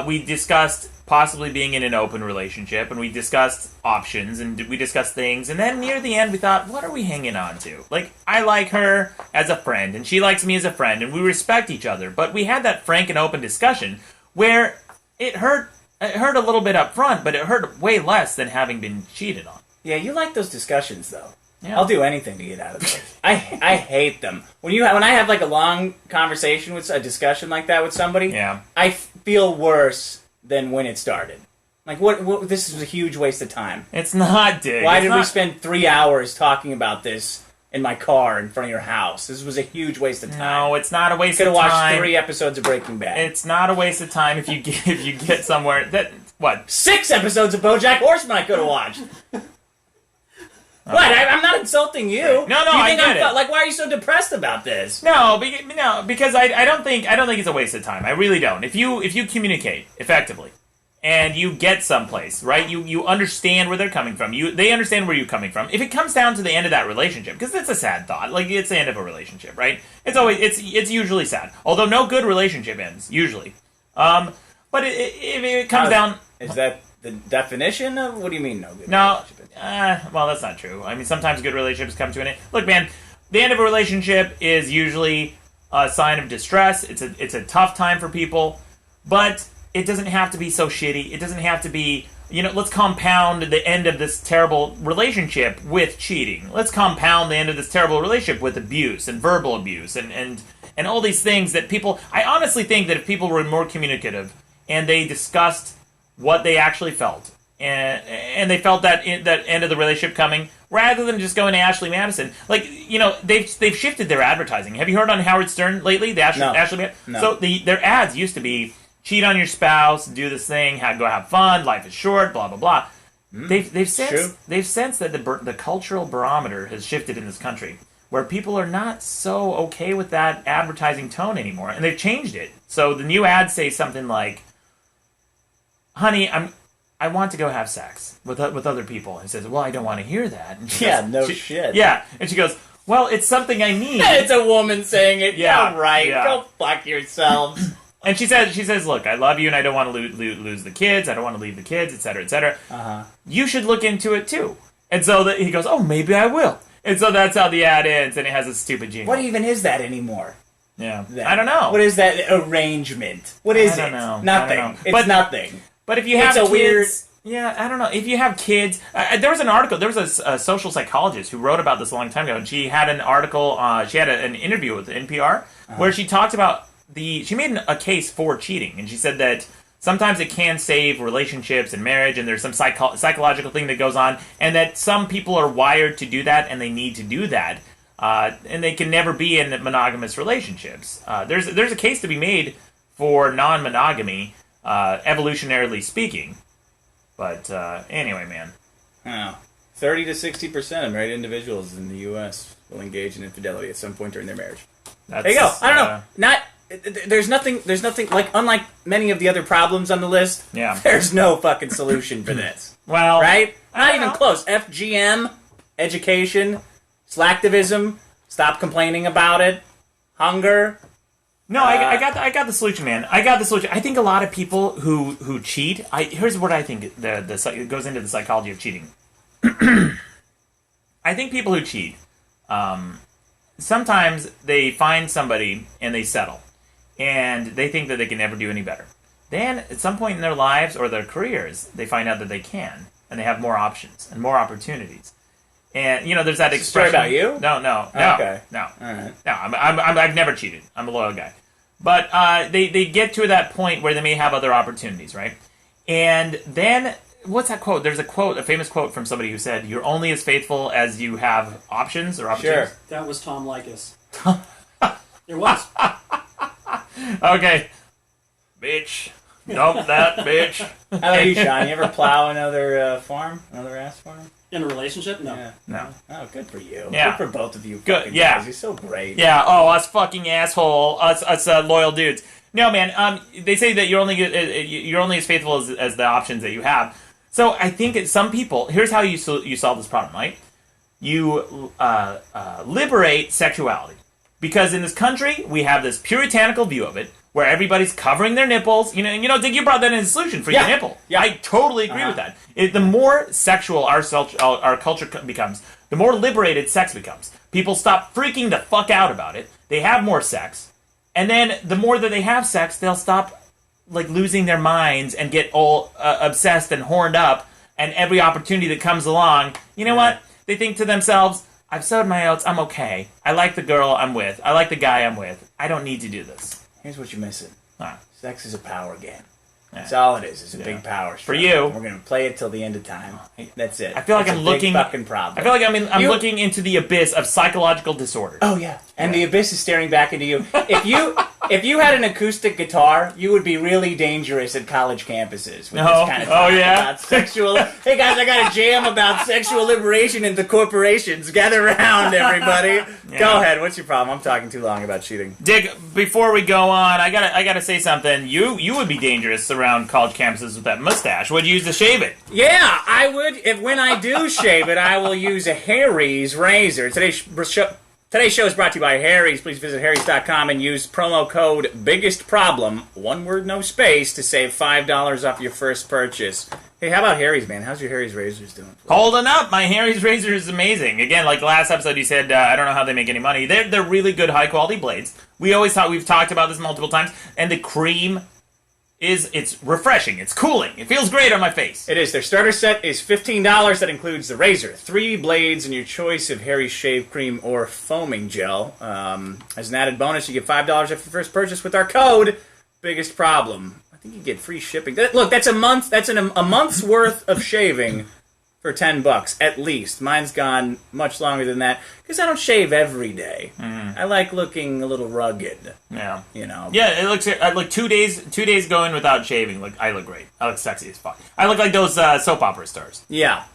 we discussed possibly being in an open relationship, and we discussed options, and we discussed things, and then near the end we thought, what are we hanging on to? Like, I like her as a friend, and she likes me as a friend, and we respect each other, but we had that frank and open discussion where it hurt a little bit up front, but it hurt way less than having been cheated on. Yeah, you like those discussions, though. Yeah. I'll do anything to get out of those. I hate them. When I have like a long conversation with a discussion like that with somebody, yeah. I feel worse than when it started. Like, what? This is a huge waste of time. It's not, Dick. Why did we spend 3 hours talking about this in my car in front of your house? This was a huge waste of time. No, it's not a waste of time. Could have watched 3 episodes of Breaking Bad. It's not a waste of time if you get somewhere that what 6 episodes of BoJack Horseman I could have watched. Okay. What? I'm not insulting you. No, I get it. Like, why are you so depressed about this? No, because I don't think it's a waste of time. I really don't. If you communicate effectively, and you get someplace, right? You understand where they're coming from. They understand where you're coming from. If it comes down to the end of that relationship, because it's a sad thought, like it's the end of a relationship, right? It's usually sad. Although no good relationship ends usually. But if it comes down, is that the definition of what do you mean no good? No, well that's not true. I mean sometimes good relationships come to an end. Look, man, the end of a relationship is usually a sign of distress. It's a tough time for people, but it doesn't have to be so shitty. It doesn't have to be, let's compound the end of this terrible relationship with cheating. Let's compound the end of this terrible relationship with abuse and verbal abuse and all these things that people... I honestly think that if people were more communicative and they discussed what they actually felt and they felt that end of the relationship coming, rather than just going to Ashley Madison. Like, they've shifted their advertising. Have you heard on Howard Stern lately? Ashley Madison? No. So their ads used to be, cheat on your spouse, do this thing, go have fun, life is short, blah, blah, blah. They've sensed that the cultural barometer has shifted in this country, where people are not so okay with that advertising tone anymore, and they've changed it. So the new ads say something like, honey, I want to go have sex with other people. And he says, well, I don't want to hear that. And shit. Yeah, and she goes, well, it's something I need. It's a woman saying it. Yeah, right. yeah. Go fuck yourselves. And she says, look, I love you, and I don't want to lose the kids. I don't want to leave the kids, etc., etc. You should look into it too. And so he goes, oh, maybe I will. And so that's how the ad ends, and it has a stupid jingle. What even is that anymore? Yeah, I don't know. What is that arrangement? What is it? I don't know. Nothing. I don't know. It's nothing. But if you have it's a kids, weird... Yeah, I don't know. If you have kids... there was an article, there was a social psychologist who wrote about this a long time ago, and she had an article, she had an interview with NPR, where she talked about she made a case for cheating, and she said that sometimes it can save relationships and marriage, and there's some psychological thing that goes on, and that some people are wired to do that, and they need to do that, and they can never be in monogamous relationships. There's a case to be made for non-monogamy, evolutionarily speaking. But anyway, man. Oh. 30 to 60% of married individuals in the U.S. will engage in infidelity at some point during their marriage. There you go. I don't know. There's nothing, like, unlike many of the other problems on the list, there's no fucking solution for this. Well, right? Not even close. FGM, education, slacktivism, stop complaining about it, hunger. No, I got the solution, man. I got the solution. I think a lot of people who cheat. Here's what I think it goes into the psychology of cheating. I think people who cheat, sometimes they find somebody and they settle, and they think that they can never do any better. Then, at some point in their lives or their careers, they find out that they can, and they have more options and more opportunities. And there's that expression. Story about you? No. Okay. No. All right. No. I've never cheated. I'm a loyal guy. But they get to that point where they may have other opportunities, right? And then, what's that quote? There's a famous quote from somebody who said, "You're only as faithful as you have options or opportunities." Sure. That was Tom Likas. It was. Okay. Bitch. Dump that, bitch. How about you, Sean? You ever plow another ass farm? In a relationship? No. Yeah. No. Oh, good for you. Yeah. Good for both of you. Good. Yeah. Guys. You're so great. Yeah. Oh, us fucking asshole. Us loyal dudes. No, man. They say that you're only as faithful as the options that you have. So I think that some people. Here's how you solve this problem, right? You liberate sexuality, because in this country we have this puritanical view of it, where everybody's covering their nipples. Dick, you brought that in as a solution for your nipple. Yeah. I totally agree with that. The more sexual our culture becomes, the more liberated sex becomes. People stop freaking the fuck out about it. They have more sex. And then the more that they have sex, they'll stop losing their minds and get all obsessed and horned up. And every opportunity that comes along, what? They think to themselves, I've sowed my oats, I'm okay. I like the girl I'm with. I like the guy I'm with. I don't need to do this. Here's what you're missing. Sex is a power game. Yeah. That's all it is. It's a big power struggle. For you. We're going to play it till the end of time. That's it. I feel like it's I'm a looking... big fucking problem. I feel like I'm looking into the abyss of psychological disorder. Oh, yeah. And the abyss is staring back into you. If you had an acoustic guitar, you would be really dangerous at college campuses with this kind of talk about sexual. Hey guys, I got a jam about sexual liberation into corporations. Gather around, everybody. Yeah. Go ahead. What's your problem? I'm talking too long about cheating. Dick, before we go on, I gotta say something. You would be dangerous around college campuses with that mustache. Would you use to shave it? Yeah, I would. If when I do shave it, I will use a Harry's razor. Today's show is brought to you by Harry's. Please visit harrys.com and use promo code BIGGESTPROBLEM, one word, no space, to save $5 off your first purchase. Hey, how about Harry's, man? How's your Harry's razors doing? Holding up. My Harry's razor is amazing. Again, like last episode, you said, I don't know how they make any money. They're really good, high-quality blades. We've talked about this multiple times, and the cream it's refreshing. It's cooling. It feels great on my face. It is. Their starter set is $15. That includes the razor, 3 blades, and your choice of Harry's shave cream or foaming gel. As an added bonus, you get $5 off your first purchase with our code Biggest Problem. I think you get free shipping. Look, that's a month. That's a month's worth of shaving for $10 at least. Mine's gone much longer than that because I don't shave every day. I like looking a little rugged. Yeah, you know. Yeah, it looks like 2 days going without shaving. Like I look great. I look sexy as fuck. I look like those soap opera stars. Yeah,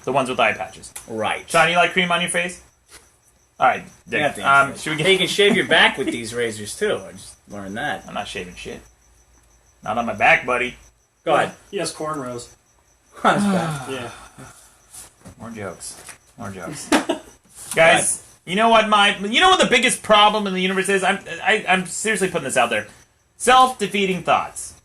the ones with eye patches. Right. Sean, you like cream on your face? All right, Dick. Should we get? Hey, you can shave your back with these razors too. I just learned that. I'm not shaving shit. Not on my back, buddy. Go ahead. He has cornrows. On his back. Yeah. More jokes. Guys, you know what the biggest problem in the universe is? I'm seriously putting this out there. Self-defeating thoughts.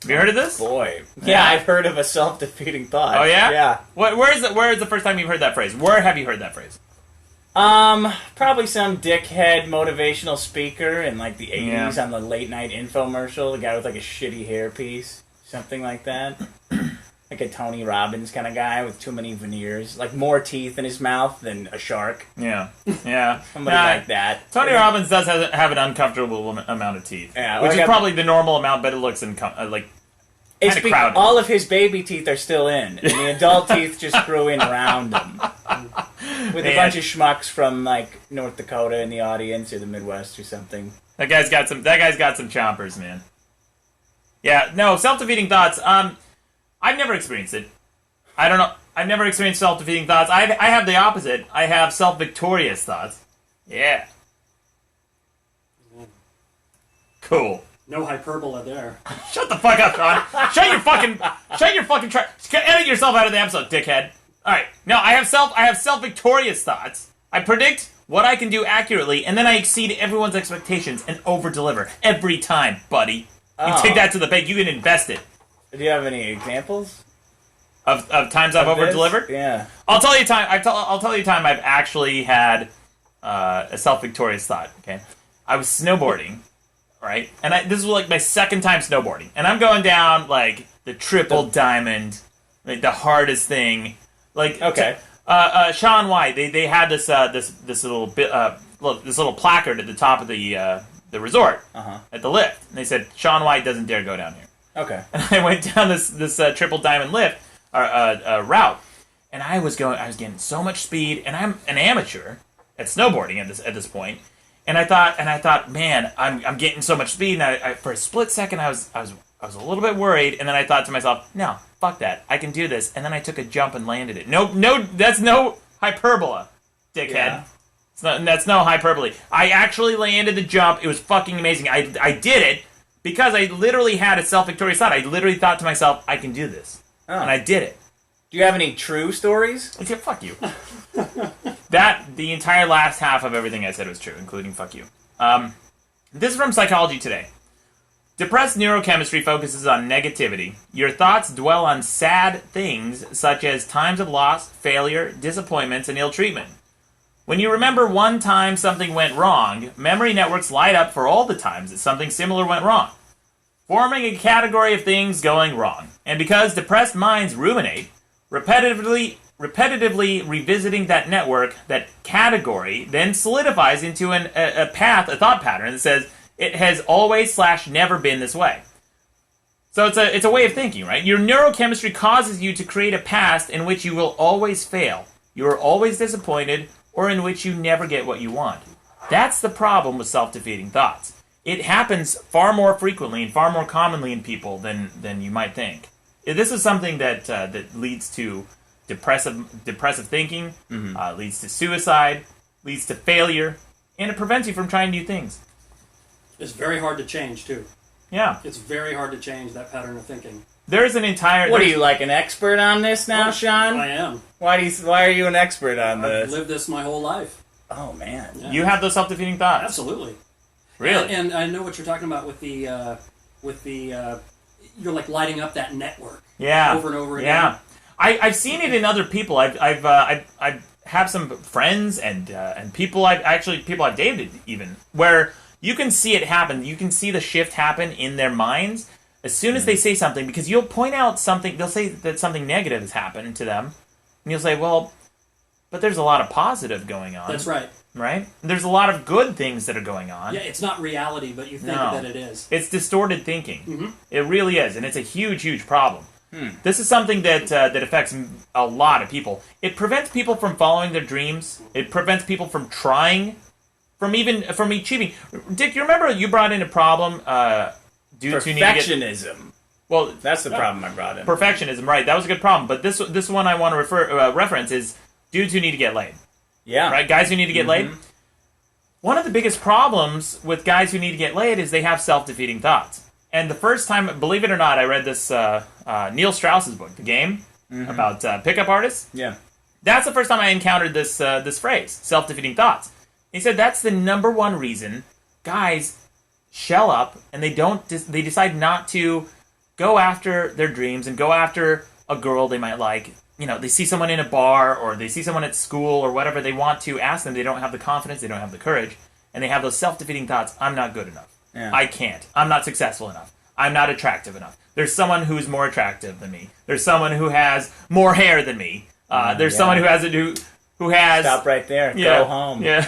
Have you heard of this? Boy. Yeah, I've heard of a self-defeating thought. Oh, yeah? Yeah. Where is the first time you've heard that phrase? Where have you heard that phrase? Probably some dickhead motivational speaker in like the 80s on the late night infomercial. The guy with like a shitty hairpiece. Something like that. Like a Tony Robbins kind of guy with too many veneers. Like more teeth in his mouth than a shark. Yeah. Somebody like that. Tony Robbins does have an uncomfortable amount of teeth. Yeah, which is probably the normal amount, but it looks like it's crowded. All of his baby teeth are still in, and the adult teeth just grew in around him. With a bunch of schmucks from like North Dakota in the audience or the Midwest or something. That guy's got some chompers, man. Yeah, no, self-defeating thoughts. I've never experienced it. I don't know. I've never experienced self-defeating thoughts. I have the opposite. I have self-victorious thoughts. Yeah. Cool. No hyperbola there. Shut the fuck up, Sean. Shut your fucking edit yourself out of the episode, dickhead. Alright. No, I have self-victorious thoughts. I predict what I can do accurately, and then I exceed everyone's expectations and over-deliver every time, buddy. You take that to the bank. You can invest it. Do you have any examples of times I've over-delivered? Yeah. I'll tell you time. I'll tell you time I've actually had a self-victorious thought. Okay, I was snowboarding, right, and this was like my second time snowboarding, and I'm going down like the triple diamond, like the hardest thing. Like okay, Sean White. They had this little placard at the top of the resort at the lift, and they said Sean White doesn't dare go down here. Okay. And I went down this triple diamond lift route, and I was getting so much speed, and I'm an amateur at snowboarding at this point, and I thought, man, I'm getting so much speed, and I for a split second I was a little bit worried, and then I thought to myself, no, fuck that, I can do this, and then I took a jump and landed it. No, that's no hyperbola, dickhead. Yeah. That's no hyperbole. I actually landed the jump. It was fucking amazing. I did it. Because I literally had a self-victorious thought. I literally thought to myself, I can do this. Oh. And I did it. Do you have any true stories? Yeah, fuck you. The entire last half of everything I said was true, including fuck you. This is from Psychology Today. Depressed neurochemistry focuses on negativity. Your thoughts dwell on sad things such as times of loss, failure, disappointments, and ill treatment. When you remember one time something went wrong, memory networks light up for all the times that something similar went wrong, forming a category of things going wrong. And because depressed minds ruminate, repetitively revisiting that network, that category, then solidifies into a thought pattern that says, it has always / never been this way. So it's a way of thinking, right? Your neurochemistry causes you to create a past in which you will always fail, you are always disappointed, or in which you never get what you want. That's the problem with self-defeating thoughts. it happens far more frequently and far more commonly in people than you might think. This is something that leads to depressive thinking, leads to suicide, leads to failure, and it prevents you from trying new things. It's very hard to change, too. Yeah. It's very hard to change that pattern of thinking. There's an entire... What are you, like an expert on this now, Sean? I am. Why are you an expert on this? I've lived this my whole life. Oh, man. Yeah. You have those self-defeating thoughts? Absolutely. Really? And I know what you're talking about with the you're like lighting up that network. Yeah. Over and over again. Yeah. I've seen it in other people. I have some friends and people people I've dated even, where you can see it happen. You can see the shift happen in their minds as soon as they say something, because you'll point out something. They'll say that something negative has happened to them, and you'll say, "Well, but there's a lot of positive going on." That's right. Right? There's a lot of good things that are going on. Yeah, it's not reality, but you think that it is. It's distorted thinking. Mm-hmm. It really is, and it's a huge, huge problem. This is something that affects a lot of people. It prevents people from following their dreams. It prevents people from trying, from achieving. Dick, you remember you brought in a problem due to perfectionism. Well, that's the problem I brought in. Perfectionism, right? That was a good problem. But this one I want to reference is dudes who need to get laid. Yeah. Right? Guys who need to get laid. One of the biggest problems with guys who need to get laid is they have self-defeating thoughts. And the first time, believe it or not, I read this Neil Strauss's book, The Game, about pickup artists. Yeah. That's the first time I encountered this phrase, self-defeating thoughts. He said that's the number one reason guys shell up and they decide not to go after their dreams and go after a girl they might like. You know, they see someone in a bar or they see someone at school or whatever, they want to ask them, they don't have the confidence, they don't have the courage, and they have those self-defeating thoughts, I'm not good enough. Yeah. I can't. I'm not successful enough. I'm not attractive enough. There's someone who's more attractive than me. There's someone who has more hair than me. There's someone who has... Stop right there. Yeah, Go home. Yeah.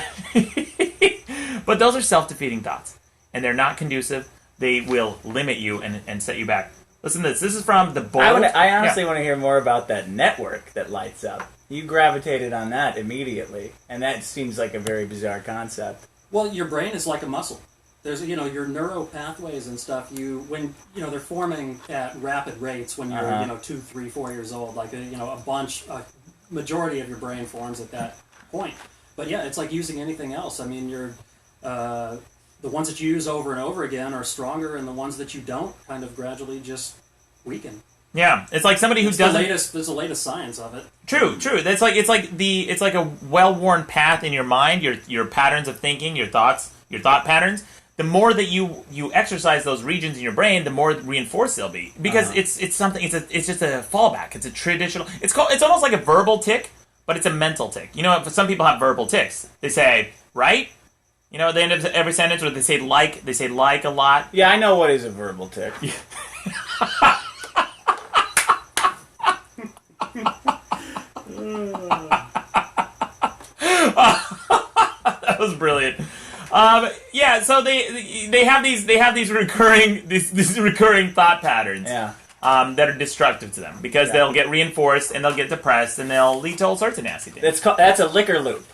But those are self-defeating thoughts, and they're not conducive. They will limit you and set you back. Listen to this. This is from the Bold... I honestly want to hear more about that network that lights up. You gravitated on that immediately, and that seems like a very bizarre concept. Well, your brain is like a muscle. There's, your neural pathways and stuff. They're forming at rapid rates when you're, 2, 3, 4 years old. Like, a majority of your brain forms at that point. But yeah, it's like using anything else. I mean, the ones that you use over and over again are stronger, and the ones that you don't kind of gradually just weaken. Yeah, it's like somebody who doesn't. There's the latest science of it. True. It's like a well-worn path in your mind. Your patterns of thinking, your thought patterns. The more that you exercise those regions in your brain, the more reinforced they'll be. Because it's just a fallback. It's a traditional. It's almost like a verbal tick, but it's a mental tick. Some people have verbal ticks. They say right. They end up every sentence where they say like a lot. Yeah, I know what is a verbal tick. That was brilliant. So they have these recurring thought patterns. Yeah. That are destructive to them because they'll get reinforced and they'll get depressed and they'll lead to all sorts of nasty things. That's a liquor loop.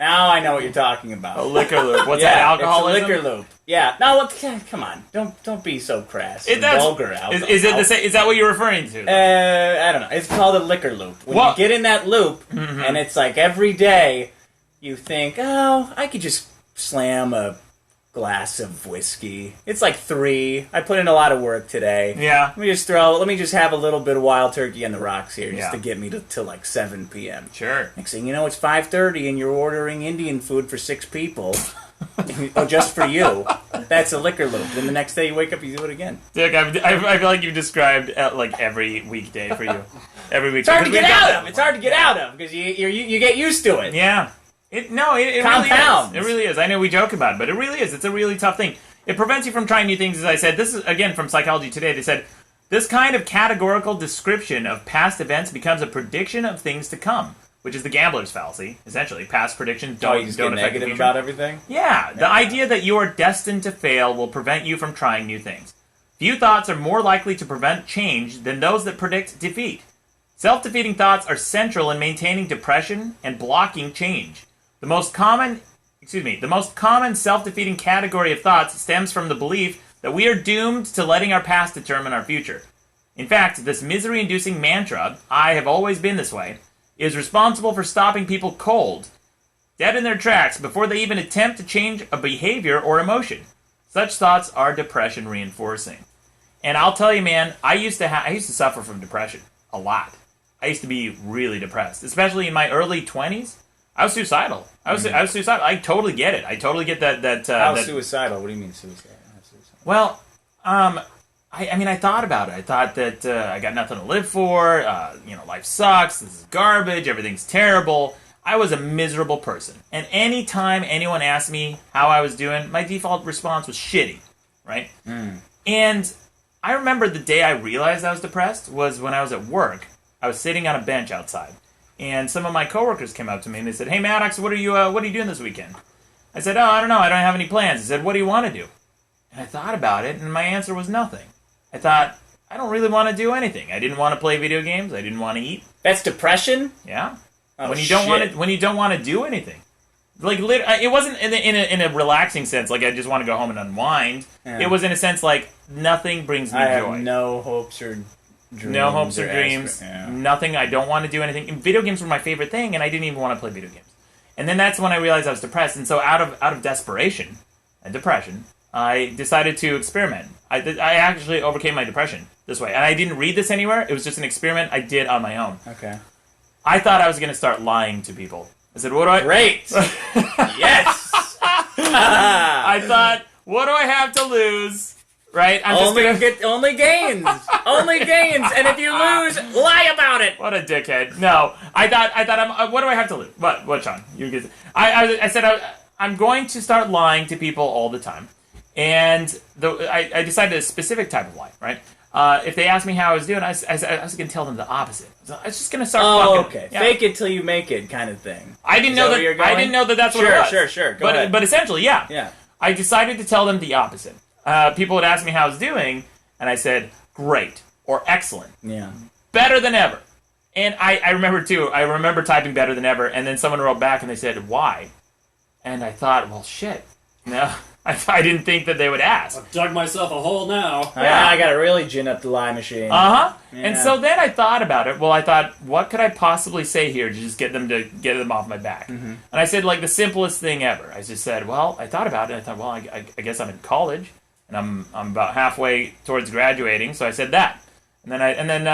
Now I know what you're talking about. A liquor loop. What's that? Alcoholism? It's a liquor loop. Yeah. No, come on. Don't be so crass. It's vulgar. Is it the same? Is that what you're referring to? I don't know. It's called a liquor loop. When you get in that loop, and it's like every day, you think, oh, I could just slam a glass of whiskey. It's like 3. I put in a lot of work today. Yeah. Let me just have a little bit of wild turkey on the rocks here just to get me to like 7 p.m. Sure. Next thing you know, it's 5:30 and you're ordering Indian food for 6 people. Oh, just for you. That's a liquor loop. Then the next day you wake up, you do it again. Dick, I feel like you've described like every weekday for you. Every weekday. It's hard to get out of. It's hard to get out of because you get used to it. Yeah. It really is. It really is. I know we joke about it, but it really is. It's a really tough thing. It prevents you from trying new things, as I said. This is, again, from Psychology Today. They said, this kind of categorical description of past events becomes a prediction of things to come, which is the gambler's fallacy, essentially. Past predictions don't affect the negative future. about everything? Yeah. The idea that you are destined to fail will prevent you from trying new things. Few thoughts are more likely to prevent change than those that predict defeat. Self-defeating thoughts are central in maintaining depression and blocking change. The most common the most common self-defeating category of thoughts stems from the belief that we are doomed to letting our past determine our future. In fact, this misery-inducing mantra, "I have always been this way," is responsible for stopping people cold, dead in their tracks, before they even attempt to change a behavior or emotion. Such thoughts are depression reinforcing. And I'll tell you, man, I used to suffer from depression a lot. I used to be really depressed, especially in my early 20s. I was suicidal. I was suicidal. I totally get it. I totally get that. How suicidal? What do you mean suicidal? Well, I mean, I thought about it. I thought that I got nothing to live for. Life sucks. This is garbage. Everything's terrible. I was a miserable person. And any time anyone asked me how I was doing, my default response was shitty, right? And I remember the day I realized I was depressed was when I was at work. I was sitting on a bench outside, and some of my coworkers came up to me and they said, "Hey, Maddox, what are you doing this weekend?" I said, "Oh, I don't know. I don't have any plans." He said, "What do you want to do?" And I thought about it, and my answer was nothing. I thought, I don't really want to do anything. I didn't want to play video games. I didn't want to eat. That's depression? Yeah. Oh, when you don't want to do anything. Like, it wasn't in a relaxing sense, like I just want to go home and unwind. Yeah. It was in a sense like nothing brings me joy. I have no hopes or dreams. No hopes or dreams. Yeah. Nothing. I don't want to do anything. And video games were my favorite thing, and I didn't even want to play video games. And then that's when I realized I was depressed. And so out of desperation and depression, I decided to experiment. I actually overcame my depression this way. And I didn't read this anywhere. It was just an experiment I did on my own. Okay. I thought I was going to start lying to people. I said, what do I... Great! Yes! I thought, what do I have to lose? Right? Only gains! Only gains! And if you lose, lie about it! What a dickhead. No. I thought, what do I have to lose? What, Sean? I said, I'm going to start lying to people all the time. And I decided a specific type of lie, right? If they asked me how I was doing, I was going to tell them the opposite. So I was just going to start fucking... okay. Yeah. Fake it till you make it kind of thing. I didn't know that that's what it was. Sure. Go ahead. But essentially, yeah. Yeah. I decided to tell them the opposite. People would ask me how I was doing, and I said, great, or excellent. Yeah. Better than ever. And I remember, too, typing better than ever, and then someone wrote back and they said, why? And I thought, well, shit. No, I didn't think that they would ask. I've dug myself a hole now. Yeah, I gotta really gin up the lie machine. Uh-huh. Yeah. And so then I thought about it. Well, I thought, what could I possibly say here to just get them off my back? Mm-hmm. And I said, like, the simplest thing ever. I just said, well, I thought about it. I thought, well, I guess I'm in college, and I'm about halfway towards graduating, so I said that. And then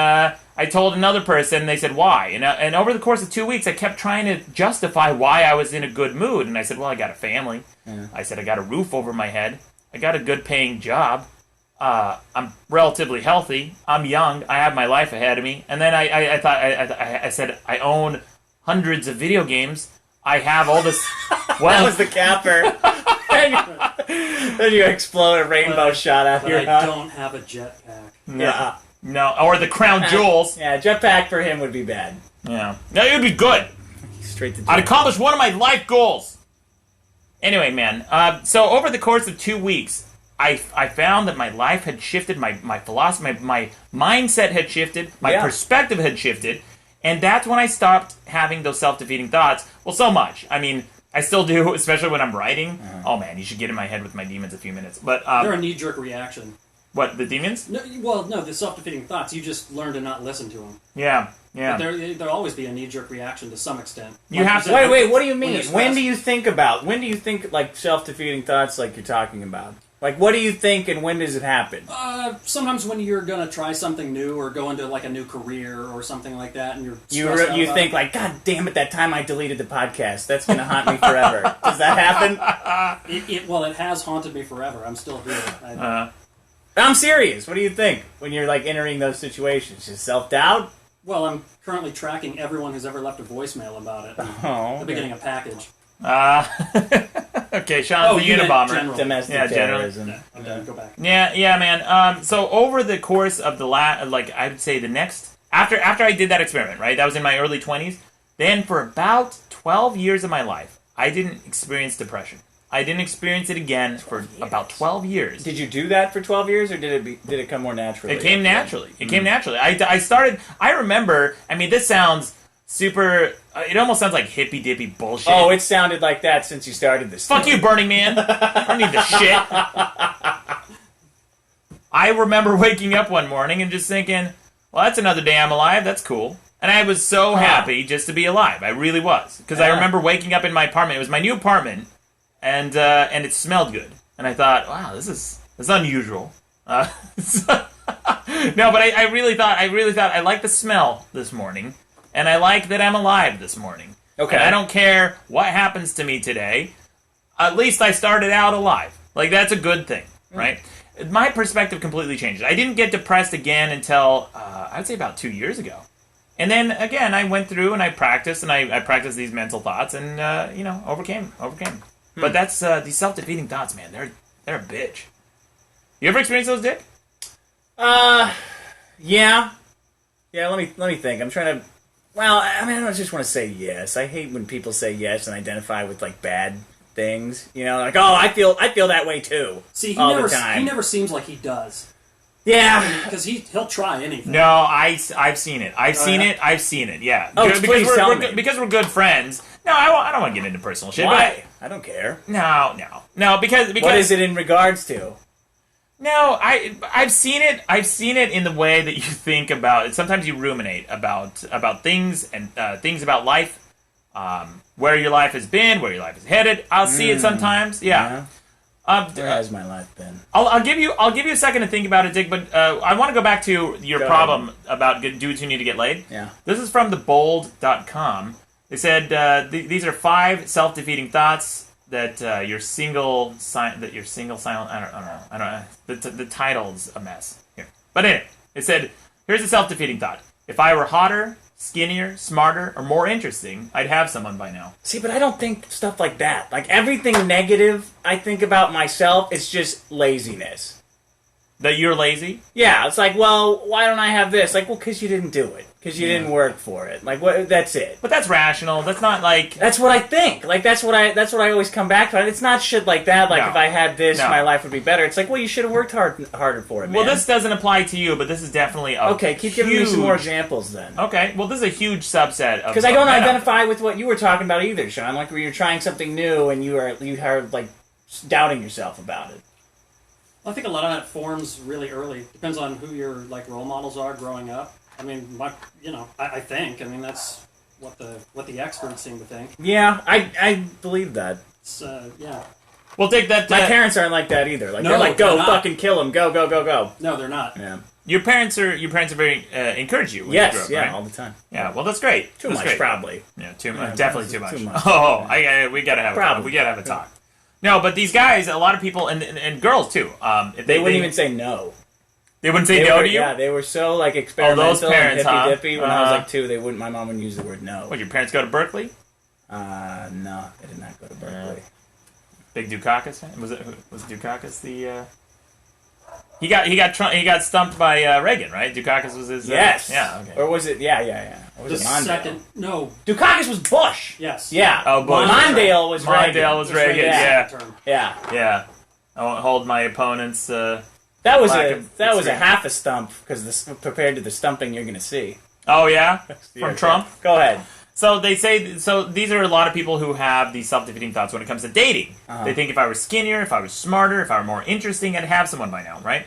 I told another person, and they said, why? And over the course of 2 weeks, I kept trying to justify why I was in a good mood. And I said, well, I got a family. Yeah. I said, I got a roof over my head. I got a good-paying job. I'm relatively healthy. I'm young. I have my life ahead of me. And then I said, I own hundreds of video games. I have all this... Well, that was the capper. Then you explode a rainbow shot out here. I don't have a jetpack. Yeah. No, or the crown jewels. Yeah, jetpack for him would be bad. Yeah. No, it would be good. Straight to jetpack. I'd accomplish one of my life goals. Anyway, man, so over the course of 2 weeks, I found that my life had shifted, my philosophy, my mindset had shifted, my perspective had shifted, and that's when I stopped having those self-defeating thoughts. Well, so much. I mean, I still do, especially when I'm writing. Oh, man, you should get in my head with my demons a few minutes. But they're a knee-jerk reaction. What, the demons? No, the self-defeating thoughts. You just learn to not listen to them. Yeah. But there'll always be a knee-jerk reaction to some extent. You have to... Wait, what do you mean? When do you think, like, self-defeating thoughts like you're talking about? Like, what do you think and when does it happen? Sometimes when you're going to try something new or go into, like, a new career or something like that and you think, like, God damn it, that time I deleted the podcast. That's going to haunt me forever. Does that happen? It has haunted me forever. I'm still here. I'm serious. What do you think when you're, like, entering those situations? Just self-doubt? Well, I'm currently tracking everyone who's ever left a voicemail about it. The beginning of package. Okay, Sean, the Unabomber. Domestic terrorism. Yeah, okay, go back. Yeah, man. So over the course of the I would say the next... After I did that experiment, right? That was in my early 20s. Then for about 12 years of my life, I didn't experience depression. I didn't experience it again for about 12 years. Did you do that for 12 years, or did it come more naturally? It came naturally. I remember, I mean, this sounds super It almost sounds like hippy-dippy bullshit. Oh, it sounded like that since you started this Fuck thing. you, Burning Man. I don't need the shit. I remember waking up one morning and just thinking, well, that's another day I'm alive. That's cool. And I was so happy just to be alive. I really was. Because I remember waking up in my apartment. It was my new apartment. And it smelled good. And I thought, wow, this is unusual. No, but I really thought I like the smell this morning. And I like that I'm alive this morning. Okay. And I don't care what happens to me today. At least I started out alive. Like, that's a good thing, right? My perspective completely changed. I didn't get depressed again until, I'd say about 2 years ago. And then, again, I went through and I practiced, and I practiced these mental thoughts and, overcame. But that's, these self-defeating thoughts, man, they're a bitch. You ever experience those, Dick? Yeah. Yeah, let me think. I'm trying to... Well, I mean, I don't just want to say yes. I hate when people say yes and identify with, like, bad things. You know, like, oh, I feel that way, too. See, the time. he never seems like he does. Yeah. Because he'll try anything. No, I've seen it. I've seen it, yeah. Oh, because we're good friends. No, I don't want to get into personal shit. Why? I don't care. No, because... What is it in regards to? No, I've seen it. I've seen it in the way that you think about it. Sometimes you ruminate about things and things about life, where your life has been, where your life is headed. I'll see it sometimes. Yeah. Where has my life been? I'll give you a second to think about it, Dick. But I want to go back to your problem about dudes who need to get laid. Yeah. This is from thebold.com. They said these are 5 self-defeating thoughts that you're single silent. I don't know. The title's a mess here. But anyway, it said, here's a self-defeating thought. If I were hotter, skinnier, smarter, or more interesting, I'd have someone by now. See, but I don't think stuff like that. Like, everything negative I think about myself is just laziness. That you're lazy? Yeah, it's like, well, why don't I have this? Like, well, because you didn't do it. Because you didn't work for it. Like, what? That's it. But that's rational. That's not like... That's what I think. Like, that's what I always come back to. It's not shit like that. Like, if I had this, my life would be better. It's like, well, you should have worked harder for it, man. Well, this doesn't apply to you, but this is definitely a Okay, keep giving me some more examples, then. Okay, well, this is a huge subset of... Because I don't identify with what you were talking about either, Sean. Like, where you're trying something new and you are like, doubting yourself about it. I think a lot of that forms really early. Depends on who your like role models are growing up. I mean, I think. I mean, that's what the experts seem to think. Yeah, I believe that. It's, yeah. Well, take that. My parents aren't like that either. Like No, they're like, go they're fucking kill him, go. No, they're not. Yeah. Your parents are very encourage you. When you grow up, yeah, right? all the time. Yeah, well, that's great. Too That's much, great. probably. Yeah, too much. Yeah, Definitely too much. too much. Oh, we gotta have Probably. we gotta have a talk. No, but these guys, a lot of people, and girls too. If They wouldn't even say no. They wouldn't say no to you. Yeah, they were so like experimental those parents, and hippy-dippy. When I was Uh-huh. like 2, my mom wouldn't use the word no. What, your parents go to Berkeley? No, they did not go to Berkeley. Big Dukakis fan? Was Dukakis the? He got stumped by Reagan, right? Dukakis was his. Yes. Yeah. Okay. Or was it? Yeah. Or was The it Mondale? second, no. Dukakis was Bush. Yes. Yeah. Oh, Bush. Mondale was Reagan. Mondale was Reagan. Yeah. Term. Yeah. Yeah. I won't hold my opponents. That was Lack a of that was a experience. half a stump because compared to the stumping you're going to see Oh yeah, Yeah, from Trump. Go ahead. So they say. So these are a lot of people who have these self-defeating thoughts when it comes to dating. Uh-huh. They think if I were skinnier, if I was smarter, if I were more interesting, I'd have someone by now, right?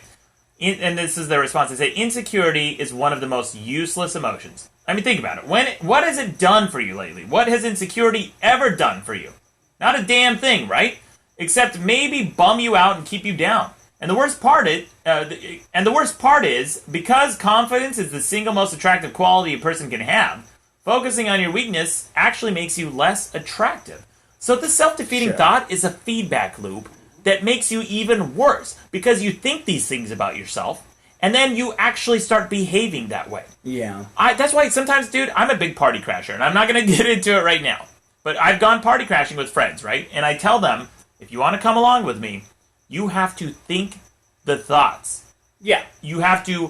And this is their response. They say insecurity is one of the most useless emotions. I mean, think about it. What has it done for you lately? What has insecurity ever done for you? Not a damn thing, right? Except maybe bum you out and keep you down. And the worst part is because confidence is the single most attractive quality a person can have, focusing on your weakness actually makes you less attractive. So the self-defeating thought is a feedback loop that makes you even worse because you think these things about yourself and then you actually start behaving that way. Yeah. That's why sometimes, dude, I'm a big party crasher, and I'm not going to get into it right now. But I've gone party crashing with friends, right? And I tell them, if you want to come along with me, you have to think the thoughts. Yeah. You have to...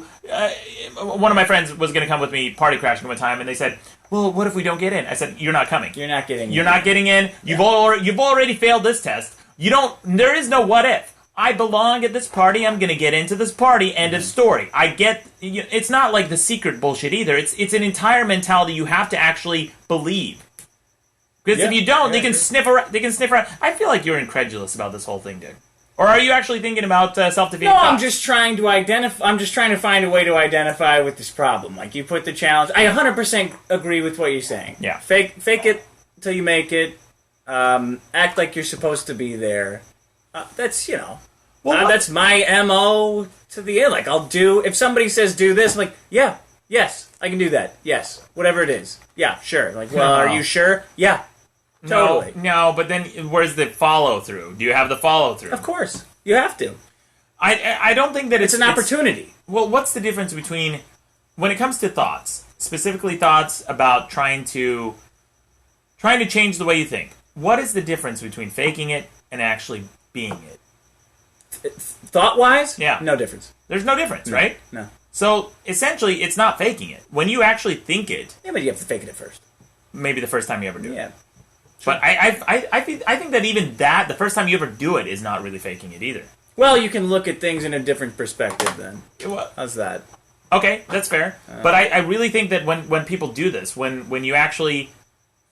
one of my friends was going to come with me party crashing one time, and they said, well, what if we don't get in? I said, you're not coming. You're not getting in. You're not getting in. You've already failed this test. There is no what if. I belong at this party. I'm going to get into this party. End of story. I get... It's not like the secret bullshit either. It's an entire mentality you have to actually believe. Because if you don't, they can sure. sniff around. They can sniff around. I feel like you're incredulous about this whole thing, Dick. Or are you actually thinking about self-defeating No, thoughts? I'm just trying to identify. I'm just trying to find a way to identify with this problem. Like you put the challenge. I 100% agree with what you're saying. Yeah. Fake it till you make it. Act like you're supposed to be there. That's that's my MO to the end. Like I'll do if somebody says do this. I'm like yes, I can do that. Yes, whatever it is. Yeah, sure. Like well, are you sure? Yeah. Totally. No, but then where's the follow-through? Do you have the follow-through? Of course. You have to. I don't think that It's an opportunity. Well, what's the difference between, when it comes to thoughts, specifically thoughts about trying to change the way you think, what is the difference between faking it and actually being it? Thought-wise? Yeah. No difference. There's no difference, right? No. So, essentially, it's not faking it. When you actually think it, Yeah, but you have to fake it at first. maybe the first time you ever do it. Yeah. But I think that even that, the first time you ever do it, is not really faking it either. Well, you can look at things in a different perspective then. Well, How's that? okay, that's fair. But I really think that when people do this, when you actually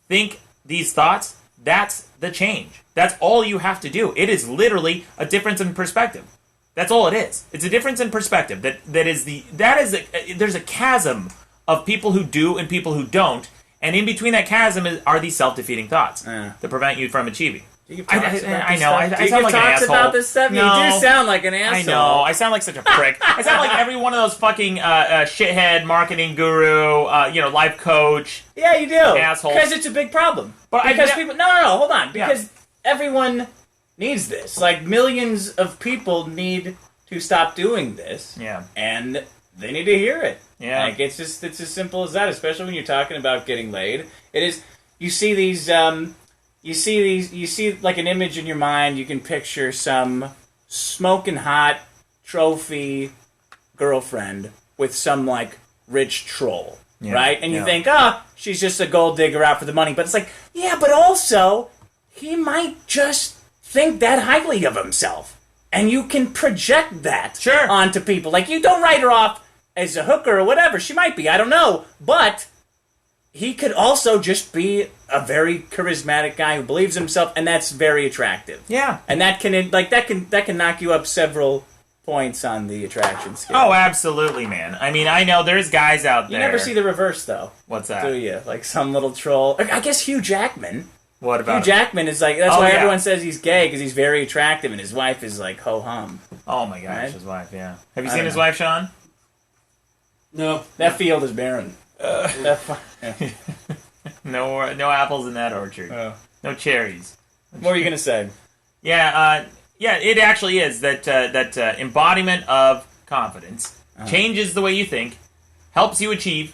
think these thoughts, that's the change. That's all you have to do. It is literally a difference in perspective. That's all it is. It's a difference in perspective. There's a chasm of people who do and people who don't, and in between that chasm are these self-defeating thoughts that prevent you from achieving. I know. I sound like an asshole. About this stuff? No. You do sound like an asshole. I know. I sound like such a prick. I sound like every one of those fucking shithead marketing guru, life coach. Yeah, you do. Asshole. Because it's a big problem. People. No, hold on. Because everyone needs this. Like millions of people need to stop doing this. Yeah. And they need to hear it. Yeah. Like it's as simple as that. Especially when you're talking about getting laid. It is. You see these. You see like an image in your mind, you can picture some smoking hot trophy girlfriend with some like rich troll, right? And you think, she's just a gold digger out for the money. But it's like, yeah, but also, he might just think that highly of himself. And you can project that onto people. Like, you don't write her off as a hooker or whatever. She might be, I don't know. But he could also just be a very charismatic guy who believes himself, and that's very attractive. Yeah, and that can knock you up several points on the attraction scale. Oh, absolutely, man. I mean, I know there's guys out there. You never see the reverse, though. What's that? Do you? Like some little troll. I guess Hugh Jackman. What about Hugh Jackman is like, that's why everyone says he's gay, because he's very attractive, and his wife is like ho-hum. Oh my gosh, right? His wife, yeah. Have you seen his wife, Sean? No. That field is barren. No apples in that orchard. No cherries. What were you gonna say? Yeah, it actually is that embodiment of confidence changes the way you think, helps you achieve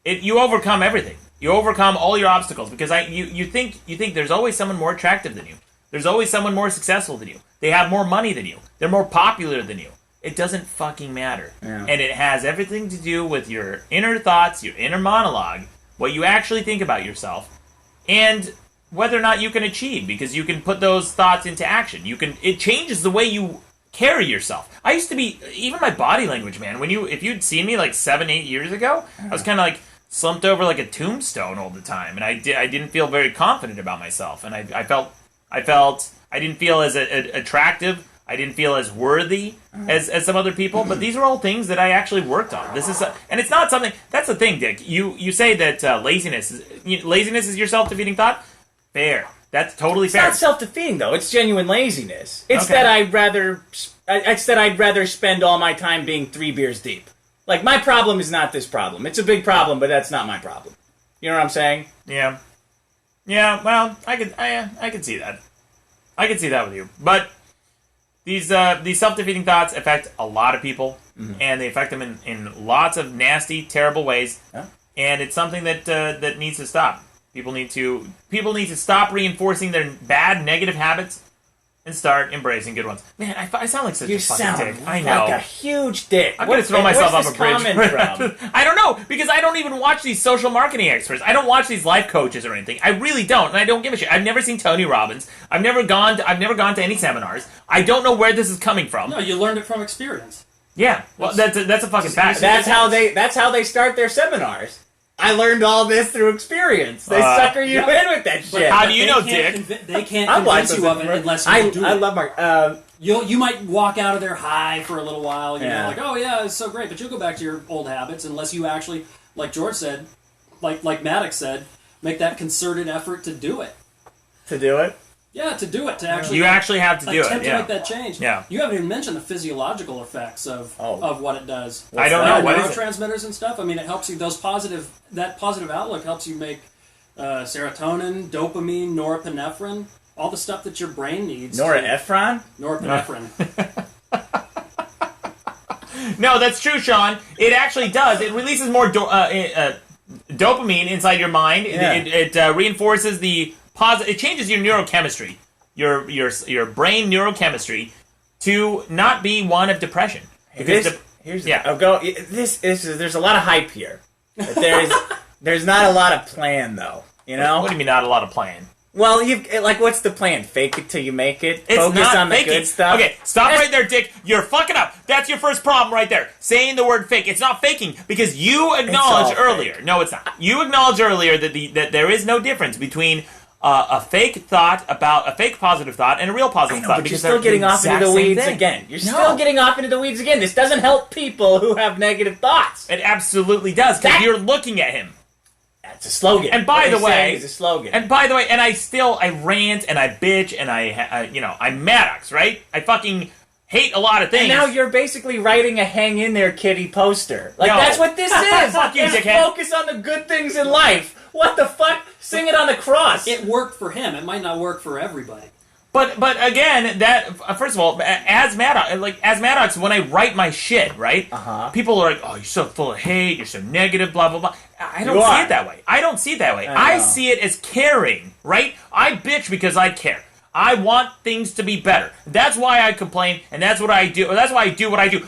it. You overcome everything. You overcome all your obstacles because you think there's always someone more attractive than you. There's always someone more successful than you. They have more money than you. They're more popular than you. It doesn't fucking matter. Yeah. And it has everything to do with your inner thoughts, your inner monologue, what you actually think about yourself, and whether or not you can achieve, because you can put those thoughts into action. It changes the way you carry yourself. I used to be, even my body language, man, if you'd seen me like 7-8 years ago, I was kind of like slumped over like a tombstone all the time, and I didn't feel very confident about myself, and I felt I didn't feel as attractive. I didn't feel as worthy as some other people, but these are all things that I actually worked on. And it's not something. That's the thing, Dick. You say that laziness is your self-defeating thought. Fair. That's totally fair. It's not self-defeating though. It's genuine laziness. It's that I'd rather spend all my time being 3 beers deep. Like, my problem is not this problem. It's a big problem, but that's not my problem. You know what I'm saying? Yeah. Yeah. Well, I could see that. I could see that with you, but. These self-defeating thoughts affect a lot of people, and they affect them in lots of nasty, terrible ways. Yeah. And it's something that needs to stop. People need to stop reinforcing their bad, negative habits and start embracing good ones. Man, I sound like such a fucking dick. I know. Like a huge dick. I'm going to throw myself off a bridge. From? I don't know, because I don't even watch these social marketing experts. I don't watch these life coaches or anything. I really don't, and I don't give a shit. I've never seen Tony Robbins. I've never gone to any seminars. I don't know where this is coming from. No, you learned it from experience. Yeah, well, that's a fucking fact. That's how they start their seminars. I learned all this through experience. They sucker you in with that shit. How do you know, Dick? They can't convince you of it unless you do it. I love Mark. You might walk out of there high for a little while, you know, Yeah. like, oh yeah, it's so great, but you'll go back to your old habits unless you actually, like George said, like Maddox said, make that concerted effort to do it. To do it? Yeah, to do it, to actually... You actually have to do it, attempt yeah. to make that change. Yeah. You haven't even mentioned the physiological effects of what it does. I don't know. What is it? Neurotransmitters and stuff. I mean, it helps you, that positive outlook helps you make serotonin, dopamine, norepinephrine, all the stuff that your brain needs. Norepinephrine? Norepinephrine. No, that's true, Sean. It actually does. It releases more dopamine inside your mind. Yeah. It reinforces the positive. It changes your neurochemistry, your brain neurochemistry, to not be one of depression. There's a lot of hype here. But there's not a lot of plan, though. You know? What do you mean, not a lot of plan? Well, what's the plan? Fake it till you make it? It's Focus not on the faking. good stuff? Okay, stop right there, Dick. You're fucking up. That's your first problem right there. Saying the word fake. It's not faking because you acknowledged earlier. Fake. No, it's not. You acknowledged earlier that there is no difference between a fake thought about a fake positive thought and a real positive thought. But you're because still they're getting the off into exact the same weeds thing. again. You're still getting off into the weeds again. This doesn't help people who have negative thoughts. It absolutely does because you're looking at him. That's a slogan. And by the way, it's a slogan. And by the way, and I rant and I bitch and I'm Maddox, right? I fucking hate a lot of things. And now you're basically writing a "Hang in there, kitty" poster. Like, No. that's what this is. Fuck you, It's dickhead. focus on the good things in life. What the fuck? Sing it on the cross. It worked for him. It might not work for everybody. But again, that first of all, as Maddox, when I write my shit, right? People are like, "Oh, you're so full of hate. You're so negative." Blah blah blah. I don't see it that way. I don't see it that way. I see it as caring, right? I bitch because I care. I want things to be better. That's why I complain, and that's what I do. That's why I do what I do.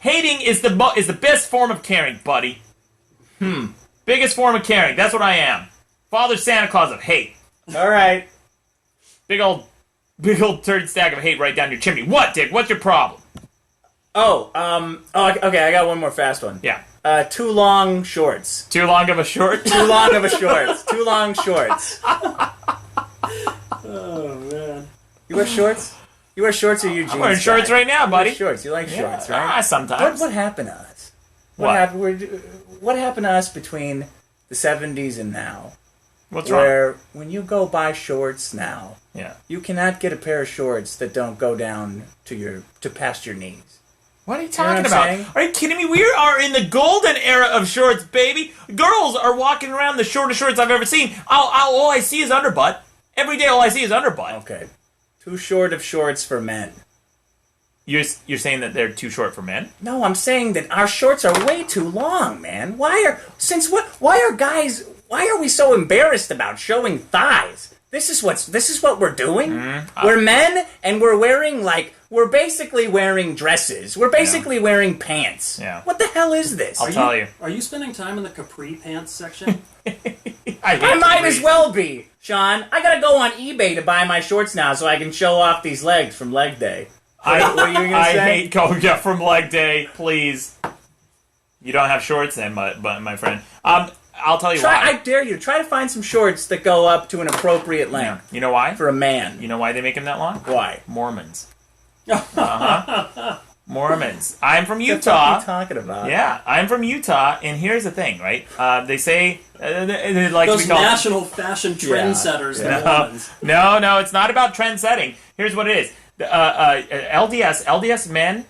Hating is the best form of caring, buddy. Biggest form of caring. That's what I am. Father Santa Claus of hate. All right. Big old turd stack of hate right down your chimney. What, Dick? What's your problem? Okay, I got one more fast one. Yeah. Too long shorts. Too long of a short? Too long of a shorts. Too long shorts. Oh, man. You wear shorts? You wear shorts or you jeans? I'm wearing shorts right now, buddy. You wear shorts. You like shorts, right? Sometimes. What happened to us? What? What happened to us between the 70s and now? What's wrong? Where when you go buy shorts now, Yeah. you cannot get a pair of shorts that don't go down to past your knees. What are you know talking what I'm about? saying? Are you kidding me? We are in the golden era of shorts, baby. Girls are walking around the shortest shorts I've ever seen. All I see is underbutt. Every day, all I see is underbutt. Okay. Too short of shorts for men. You're saying that they're too short for men? No, I'm saying that our shorts are way too long, man. Why are we so embarrassed about showing thighs? This is what we're doing. We're men and we're basically wearing dresses. We're basically wearing pants. Yeah. What the hell is this? I'll tell you. Are you spending time in the capri pants section? I might as well be, Sean. I gotta go on eBay to buy my shorts now so I can show off these legs from leg day. What are you gonna say? I hate going up from leg day. Please, you don't have shorts then, my friend. I'll tell you why. I dare you. Try to find some shorts that go up to an appropriate length. You know why? For a man. You know why they make them that long? Why? Mormons. Mormons. I'm from What Utah. are you talking about? Yeah, I'm from Utah, and here's the thing, right? They say they like Those to be called national fashion trendsetters, the Mormons. No, it's not about trend setting. Here's what it is: LDS men,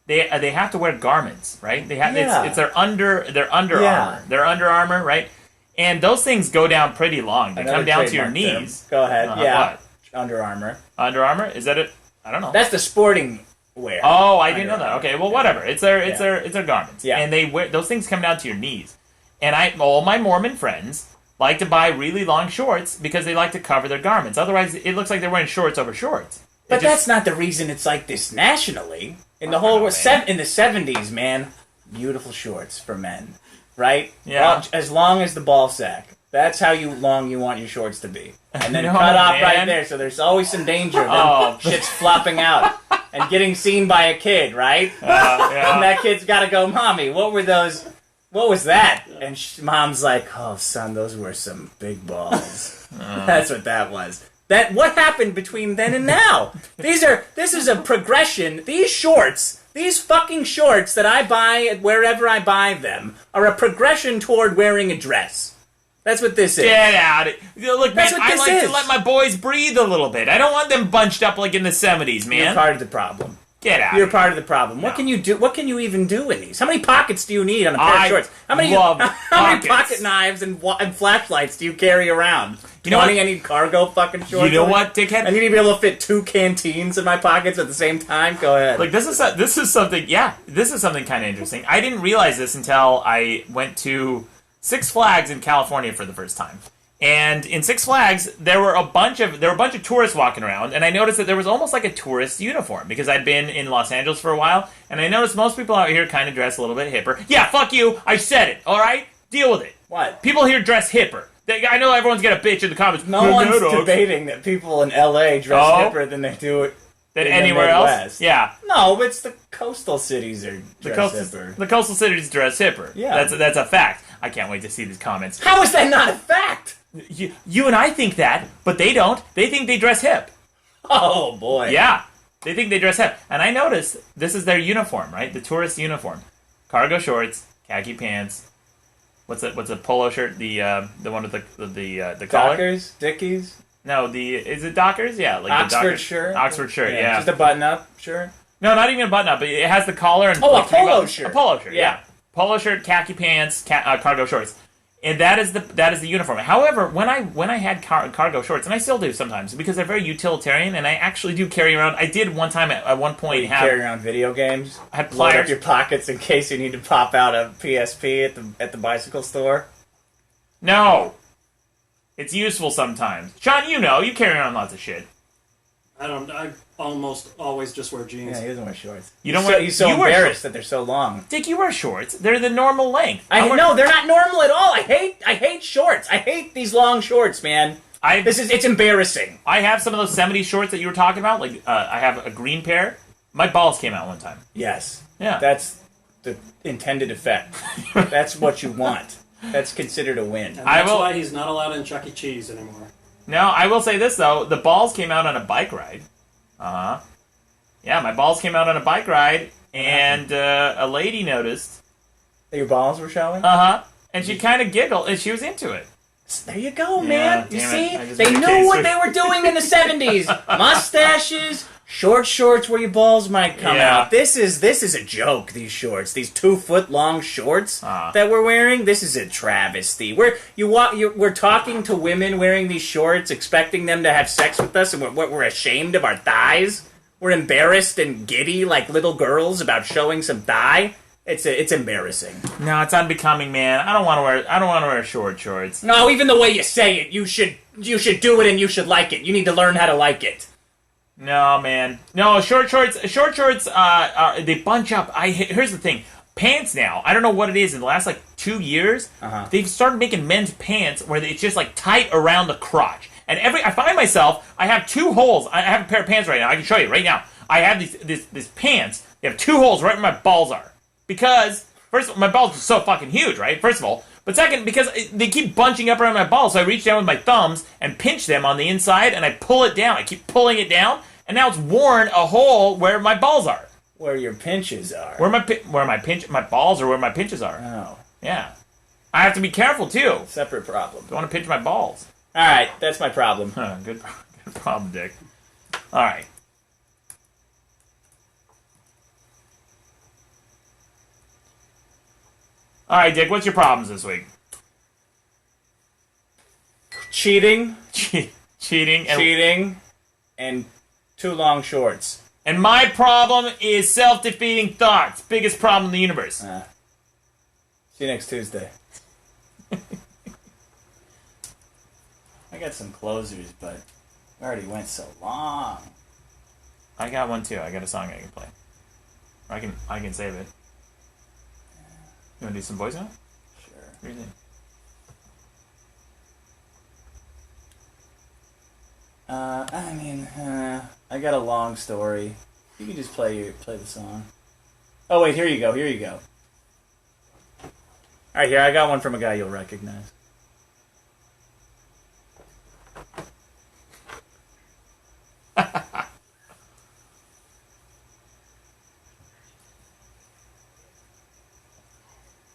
they have to wear garments, right? They have it's their Under Armour, their Under Armour, right? And those things go down pretty long. They come down to your knees. Go ahead. What? Under Armour. Under Armour? Is that it? I don't know. That's the sporting wear. Oh, I didn't know that. Okay, well, whatever. It's their garments. Yeah. And they wear those things come down to your knees. And all my Mormon friends like to buy really long shorts because they like to cover their garments. Otherwise, it looks like they're wearing shorts over shorts. But that's not the reason it's like this nationally. In the whole world, in the 70s, man, beautiful shorts for men, right? Yeah. Well, as long as the ball sack. That's how long you want your shorts to be. And then No, cut off man. right there, so there's always some danger of them shit's flopping out and getting seen by a kid, right? Yeah. And that kid's got to go, Mommy, what were those what was that? And Mom's like, oh, son, those were some big balls. That's what that was. What happened between then and now? This is a progression. These shorts, these fucking shorts that I buy wherever I buy them, are a progression toward wearing a dress. That's what this is. Get out of it. Look, man, I like to let my boys breathe a little bit. I don't want them bunched up like in the 70s, man. You're part of the problem. Get out. You're part of the problem. No. What can you do? What can you even do in these? How many pockets do you need on a pair of shorts? How many pocket knives and flashlights do you carry around? You know what? I need cargo fucking shorts. You know what, dickhead? I need to be able to fit 2 canteens in my pockets at the same time. Go ahead. Like this is something. Yeah, this is something kind of interesting. I didn't realize this until I went to Six Flags in California for the first time. And in Six Flags, there were a bunch of tourists walking around, and I noticed that there was almost like a tourist uniform because I'd been in Los Angeles for a while, and I noticed most people out here kind of dress a little bit hipper. Yeah, fuck you, I said it. All right, deal with it. What? People here dress hipper. I know everyone's gonna bitch in the comments. No one's debating that people in LA dress hipper than they do it than anywhere else. Yeah. No, it's the coastal cities are dress hipper. The coastal cities dress hipper. Yeah, that's a fact. I can't wait to see these comments. How is that not a fact? You and I think that, but they don't. They think they dress hip. Oh, boy. Yeah. They think they dress hip. And I noticed this is their uniform, right? The tourist uniform. Cargo shorts, khaki pants. What's a polo shirt? The one with the collar? Dockers? Dickies? No, is it Dockers? Yeah. Like Oxford shirt? Oxford shirt, yeah. Just a button-up shirt? No, not even a button-up. It has the collar and... Oh, a polo shirt. A polo shirt, yeah. Polo shirt, khaki pants, cargo shorts. And that is the uniform. However, when I had cargo shorts, and I still do sometimes, because they're very utilitarian, and I actually do carry around. I did one time at one point carry around video games. I had pliers. Load up your pockets in case you need to pop out a PSP at the bicycle store. No, it's useful sometimes. Sean, you carry around lots of shit. I almost always just wear jeans. Yeah, he doesn't wear shorts. You don't wear. You're so embarrassed that they're so long. Dick, you wear shorts. They're the normal length. No, they're not normal at all. I hate shorts. I hate these long shorts, man. It's embarrassing. I have some of those 70s shorts that you were talking about. Like I have a green pair. My balls came out one time. Yes. Yeah. That's the intended effect. That's what you want. That's considered a win. And that's why he's not allowed in Chuck E. Cheese anymore. No, I will say this, though. The balls came out on a bike ride. Uh-huh. Yeah, my balls came out on a bike ride, and a lady noticed. That your balls were showing? Uh-huh. And she kind of giggled, and she was into it. There you go, man. You see? They knew what they were doing in the 70s. Mustaches, short shorts where your balls might come out. This is a joke, these shorts. These 2-foot-long shorts that we're wearing, this is a travesty. We're talking to women wearing these shorts, expecting them to have sex with us, and we're ashamed of our thighs. We're embarrassed and giddy like little girls about showing some thigh. It's embarrassing. No, it's unbecoming, man. I don't want to wear short shorts. No, even the way you say it, you should do it and you should like it. You need to learn how to like it. No, man. No, short shorts. They bunch up. Here's the thing. Pants now. I don't know what it is. In the last 2 years, they've started making men's pants where it's just tight around the crotch. And I find myself. I have 2 holes. I have a pair of pants right now. I can show you right now. I have these pants. They have 2 holes right where my balls are. Because, first of all, my balls are so fucking huge, right? First of all. But second, because they keep bunching up around my balls, so I reach down with my thumbs and pinch them on the inside, and I pull it down. I keep pulling it down, and now it's worn a hole where my balls are. Where your pinches are. My balls are where my pinches are. Oh. Yeah. I have to be careful, too. Separate problem. Don't want to pinch my balls. All right, that's my problem. Good problem, Dick. All right. All right, Dick, what's your problems this week? Cheating. Cheating. And 2 long shorts. And my problem is self-defeating thoughts. Biggest problem in the universe. See you next Tuesday. I got some closers, but we already went so long. I got one, too. I got a song I can play. Or I can save it. You want to do some voice now? Sure. What do you think? I got a long story. You can just play the song. Oh wait, here you go. All right, here I got one from a guy you'll recognize.